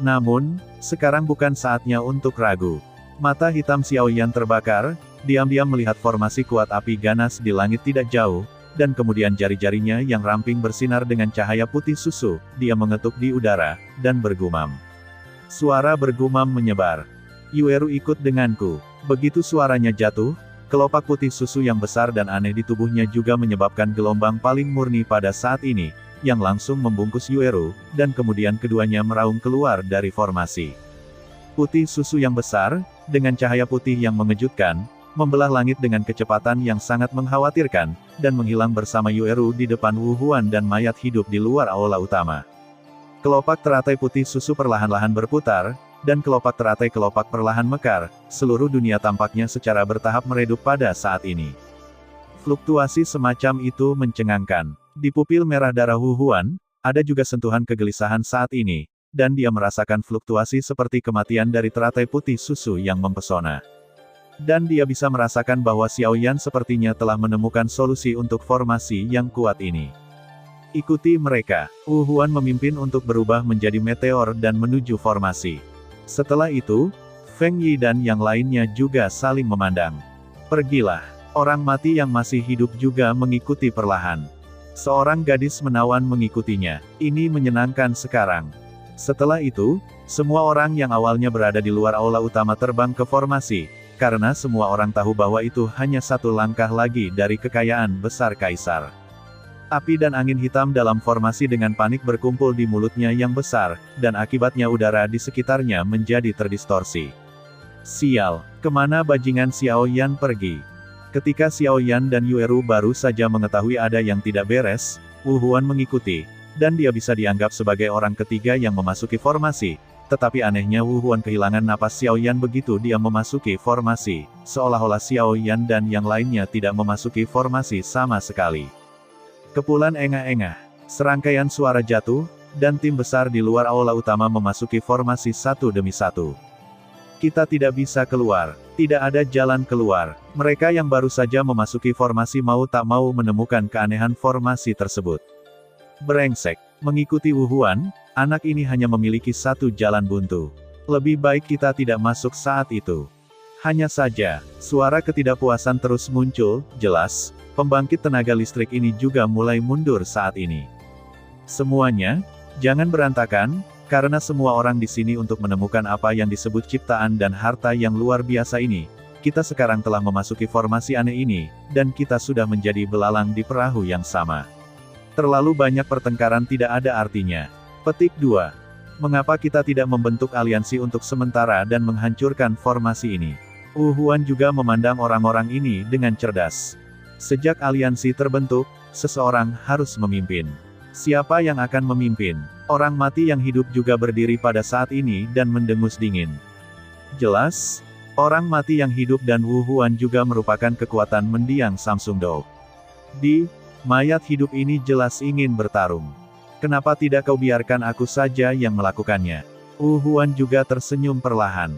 Namun, sekarang bukan saatnya untuk ragu. Mata hitam Xiao Yan terbakar, diam-diam melihat formasi kuat api ganas di langit tidak jauh, dan kemudian jari-jarinya yang ramping bersinar dengan cahaya putih susu, dia mengetuk di udara, dan bergumam. Suara bergumam menyebar. Yueru ikut denganku. Begitu suaranya jatuh, kelopak putih susu yang besar dan aneh di tubuhnya juga menyebabkan gelombang paling murni pada saat ini, yang langsung membungkus Yueru, dan kemudian keduanya meraung keluar dari formasi. Putih susu yang besar, dengan cahaya putih yang mengejutkan, membelah langit dengan kecepatan yang sangat mengkhawatirkan, dan menghilang bersama Yueru di depan Huan dan mayat hidup di luar aula utama. Kelopak teratai putih susu perlahan-lahan berputar, dan kelopak perlahan mekar, seluruh dunia tampaknya secara bertahap meredup pada saat ini. Fluktuasi semacam itu mencengangkan. Di pupil merah darah Huan, ada juga sentuhan kegelisahan saat ini, dan dia merasakan fluktuasi seperti kematian dari teratai putih susu yang mempesona. Dan dia bisa merasakan bahwa Xiao Yan sepertinya telah menemukan solusi untuk formasi yang kuat ini. Ikuti mereka. Huan memimpin untuk berubah menjadi meteor dan menuju formasi. Setelah itu, Feng Yi dan yang lainnya juga saling memandang. Pergilah. Orang mati yang masih hidup juga mengikuti perlahan. Seorang gadis menawan mengikutinya. Ini menyenangkan sekarang. Setelah itu, semua orang yang awalnya berada di luar aula utama terbang ke formasi, karena semua orang tahu bahwa itu hanya satu langkah lagi dari kekayaan besar Kaisar. Api dan angin hitam dalam formasi dengan panik berkumpul di mulutnya yang besar, dan akibatnya udara di sekitarnya menjadi terdistorsi. Sial, kemana bajingan Xiao Yan pergi? Ketika Xiao Yan dan Yueru baru saja mengetahui ada yang tidak beres, Huan mengikuti, dan dia bisa dianggap sebagai orang ketiga yang memasuki formasi. Tetapi anehnya Huan kehilangan napas Xiao Yan begitu dia memasuki formasi, seolah-olah Xiao Yan dan yang lainnya tidak memasuki formasi sama sekali. Kepulan engah-engah, serangkaian suara jatuh, dan tim besar di luar aula utama memasuki formasi satu demi satu. Kita tidak bisa keluar, tidak ada jalan keluar. Mereka yang baru saja memasuki formasi mau tak mau menemukan keanehan formasi tersebut. Brengsek, mengikuti Huan, anak ini hanya memiliki satu jalan buntu. Lebih baik kita tidak masuk saat itu. Hanya saja, suara ketidakpuasan terus muncul, jelas, pembangkit tenaga listrik ini juga mulai mundur saat ini. Semuanya, jangan berantakan, karena semua orang di sini untuk menemukan apa yang disebut ciptaan dan harta yang luar biasa ini. Kita sekarang telah memasuki formasi aneh ini, dan kita sudah menjadi belalang di perahu yang sama. Terlalu banyak pertengkaran tidak ada artinya. Petik 2. Mengapa kita tidak membentuk aliansi untuk sementara dan menghancurkan formasi ini? Huan juga memandang orang-orang ini dengan cerdas. Sejak aliansi terbentuk, seseorang harus memimpin. Siapa yang akan memimpin? Orang mati yang hidup juga berdiri pada saat ini dan mendengus dingin. Jelas, orang mati yang hidup dan Huan juga merupakan kekuatan mendiang Samsung Dou. Mayat hidup ini jelas ingin bertarung. Kenapa tidak kau biarkan aku saja yang melakukannya? Huan juga tersenyum perlahan.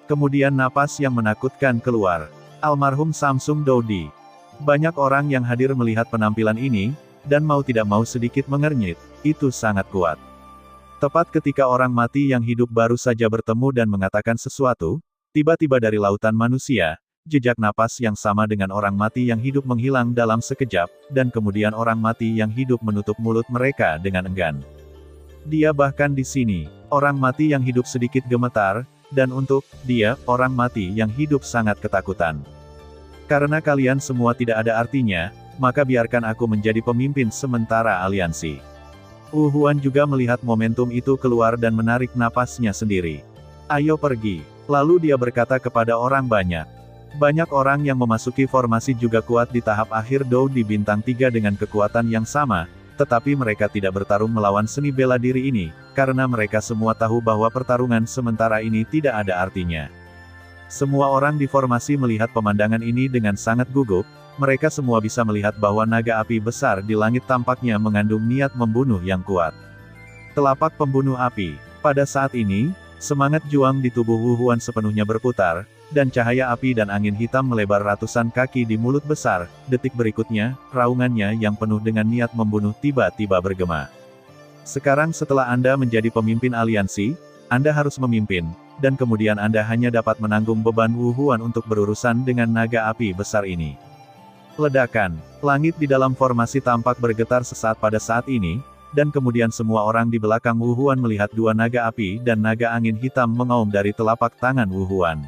Kemudian napas yang menakutkan keluar. Almarhum Samsung Dou. Banyak orang yang hadir melihat penampilan ini, dan mau tidak mau sedikit mengernyit, itu sangat kuat. Tepat ketika orang mati yang hidup baru saja bertemu dan mengatakan sesuatu, tiba-tiba dari lautan manusia, jejak napas yang sama dengan orang mati yang hidup menghilang dalam sekejap, dan kemudian orang mati yang hidup menutup mulut mereka dengan enggan. Dia bahkan di sini. Orang mati yang hidup sedikit gemetar, dan untuk dia, orang mati yang hidup sangat ketakutan. Karena kalian semua tidak ada artinya, maka biarkan aku menjadi pemimpin sementara aliansi. Wu Huan juga melihat momentum itu keluar dan menarik napasnya sendiri. Ayo pergi. Lalu dia berkata kepada orang banyak. Banyak orang yang memasuki formasi juga kuat di tahap akhir Dou di bintang 3 dengan kekuatan yang sama, tetapi mereka tidak bertarung melawan seni bela diri ini, karena mereka semua tahu bahwa pertarungan sementara ini tidak ada artinya. Semua orang di formasi melihat pemandangan ini dengan sangat gugup. Mereka semua bisa melihat bahwa naga api besar di langit tampaknya mengandung niat membunuh yang kuat. Telapak pembunuh api. Pada saat ini, semangat juang di tubuh Wu Huan sepenuhnya berputar, dan cahaya api dan angin hitam melebar ratusan kaki di mulut besar. Detik berikutnya, raungannya yang penuh dengan niat membunuh tiba-tiba bergema. Sekarang setelah Anda menjadi pemimpin aliansi, Anda harus memimpin, dan kemudian Anda hanya dapat menanggung beban Wu Huan untuk berurusan dengan naga api besar ini. Ledakan. Langit di dalam formasi tampak bergetar sesaat pada saat ini, dan kemudian semua orang di belakang Wu Huan melihat dua naga api dan naga angin hitam mengaum dari telapak tangan Wu Huan.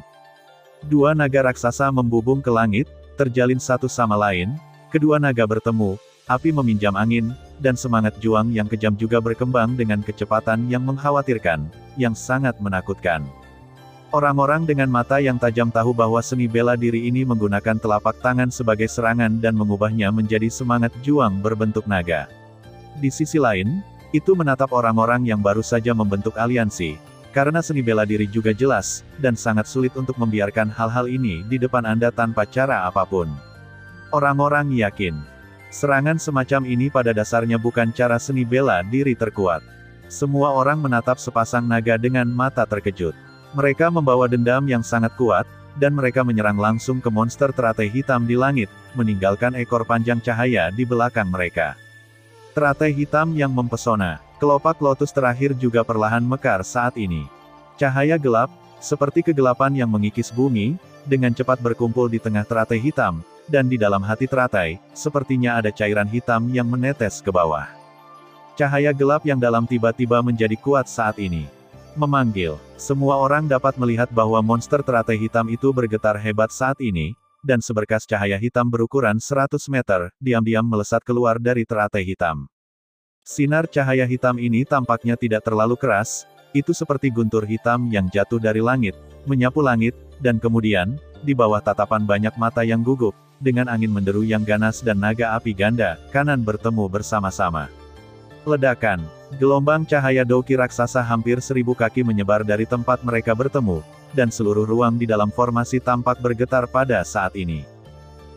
Dua naga raksasa membubung ke langit, terjalin satu sama lain, kedua naga bertemu, api meminjam angin, dan semangat juang yang kejam juga berkembang dengan kecepatan yang mengkhawatirkan, yang sangat menakutkan. Orang-orang dengan mata yang tajam tahu bahwa seni bela diri ini menggunakan telapak tangan sebagai serangan dan mengubahnya menjadi semangat juang berbentuk naga. Di sisi lain, itu menatap orang-orang yang baru saja membentuk aliansi, karena seni bela diri juga jelas, dan sangat sulit untuk membiarkan hal-hal ini di depan Anda tanpa cara apapun. Orang-orang yakin, serangan semacam ini pada dasarnya bukan cara seni bela diri terkuat. Semua orang menatap sepasang naga dengan mata terkejut. Mereka membawa dendam yang sangat kuat, dan mereka menyerang langsung ke monster teratai hitam di langit, meninggalkan ekor panjang cahaya di belakang mereka. Teratai hitam yang mempesona, kelopak lotus terakhir juga perlahan mekar saat ini. Cahaya gelap, seperti kegelapan yang mengikis bumi, dengan cepat berkumpul di tengah teratai hitam, dan di dalam hati teratai, sepertinya ada cairan hitam yang menetes ke bawah. Cahaya gelap yang dalam tiba-tiba menjadi kuat saat ini. Memanggil. Semua orang dapat melihat bahwa monster teratai hitam itu bergetar hebat saat ini, dan seberkas cahaya hitam berukuran 100 meter, diam-diam melesat keluar dari teratai hitam. Sinar cahaya hitam ini tampaknya tidak terlalu keras, itu seperti guntur hitam yang jatuh dari langit, menyapu langit, dan kemudian, di bawah tatapan banyak mata yang gugup, dengan angin menderu yang ganas dan naga api ganda, kanan bertemu bersama-sama. Ledakan. Gelombang cahaya Douki raksasa hampir 1000 kaki menyebar dari tempat mereka bertemu, dan seluruh ruang di dalam formasi tampak bergetar pada saat ini.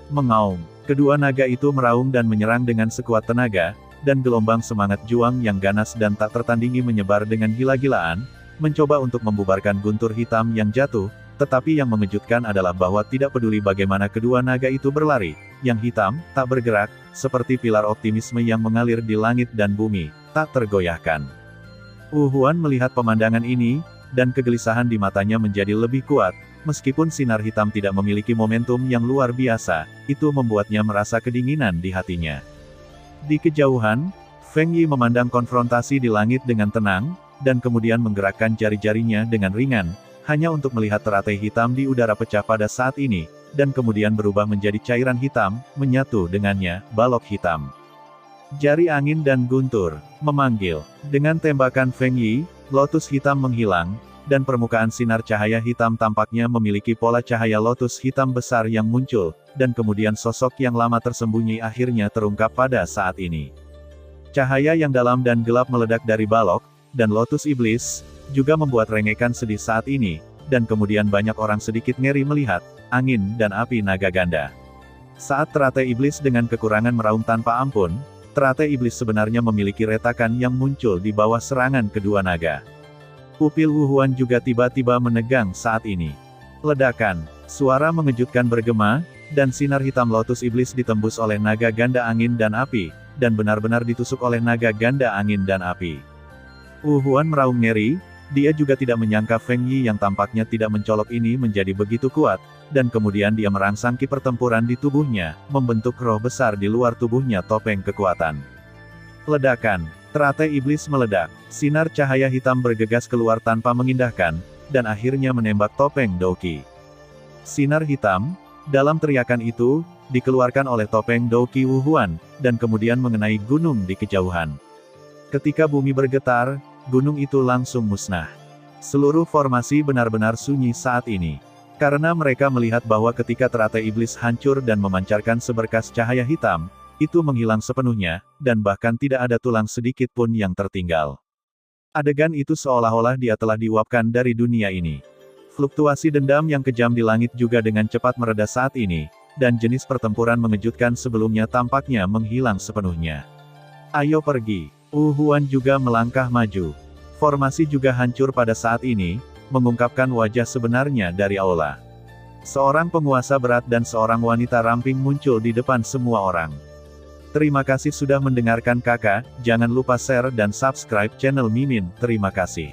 Mengaum. Kedua naga itu meraung dan menyerang dengan sekuat tenaga, dan gelombang semangat juang yang ganas dan tak tertandingi menyebar dengan gila-gilaan, mencoba untuk membubarkan guntur hitam yang jatuh, tetapi yang mengejutkan adalah bahwa tidak peduli bagaimana kedua naga itu berlari, yang hitam, tak bergerak, seperti pilar optimisme yang mengalir di langit dan bumi, tak tergoyahkan. Wu Huan melihat pemandangan ini, dan kegelisahan di matanya menjadi lebih kuat, meskipun sinar hitam tidak memiliki momentum yang luar biasa, itu membuatnya merasa kedinginan di hatinya. Di kejauhan, Feng Yi memandang konfrontasi di langit dengan tenang, dan kemudian menggerakkan jari-jarinya dengan ringan, hanya untuk melihat teratai hitam di udara pecah pada saat ini, dan kemudian berubah menjadi cairan hitam, menyatu dengannya, balok hitam. Jari angin dan guntur, memanggil. Dengan tembakan Feng Yi, lotus hitam menghilang, dan permukaan sinar cahaya hitam tampaknya memiliki pola cahaya lotus hitam besar yang muncul, dan kemudian sosok yang lama tersembunyi akhirnya terungkap pada saat ini. Cahaya yang dalam dan gelap meledak dari balok, dan lotus iblis, juga membuat rengekan sedih saat ini, dan kemudian banyak orang sedikit ngeri melihat, angin dan api naga ganda. Saat teratai iblis dengan kekurangan meraung tanpa ampun, teratai iblis sebenarnya memiliki retakan yang muncul di bawah serangan kedua naga. Pupil Wu Huan juga tiba-tiba menegang saat ini. Ledakan, suara mengejutkan bergema, dan sinar hitam lotus iblis ditembus oleh naga ganda angin dan api, dan benar-benar ditusuk oleh naga ganda angin dan api. Wu Huan meraung ngeri, dia juga tidak menyangka Feng Yi yang tampaknya tidak mencolok ini menjadi begitu kuat, dan kemudian dia merangsangki pertempuran di tubuhnya, membentuk roh besar di luar tubuhnya topeng kekuatan. Ledakan. Teratai iblis meledak, sinar cahaya hitam bergegas keluar tanpa mengindahkan, dan akhirnya menembak topeng Douqi. Sinar hitam, dalam teriakan itu, dikeluarkan oleh topeng Douqi Wuhuan, dan kemudian mengenai gunung di kejauhan. Ketika bumi bergetar, gunung itu langsung musnah. Seluruh formasi benar-benar sunyi saat ini. Karena mereka melihat bahwa ketika teratai iblis hancur dan memancarkan seberkas cahaya hitam, itu menghilang sepenuhnya, dan bahkan tidak ada tulang sedikit pun yang tertinggal. Adegan itu seolah-olah dia telah diuapkan dari dunia ini. Fluktuasi dendam yang kejam di langit juga dengan cepat mereda saat ini, dan jenis pertempuran mengejutkan sebelumnya tampaknya menghilang sepenuhnya. Ayo pergi. Wuhuan juga melangkah maju. Formasi juga hancur pada saat ini, mengungkapkan wajah sebenarnya dari aula. Seorang penguasa berat dan seorang wanita ramping muncul di depan semua orang. Terima kasih sudah mendengarkan kakak, jangan lupa share dan subscribe channel Mimin, terima kasih.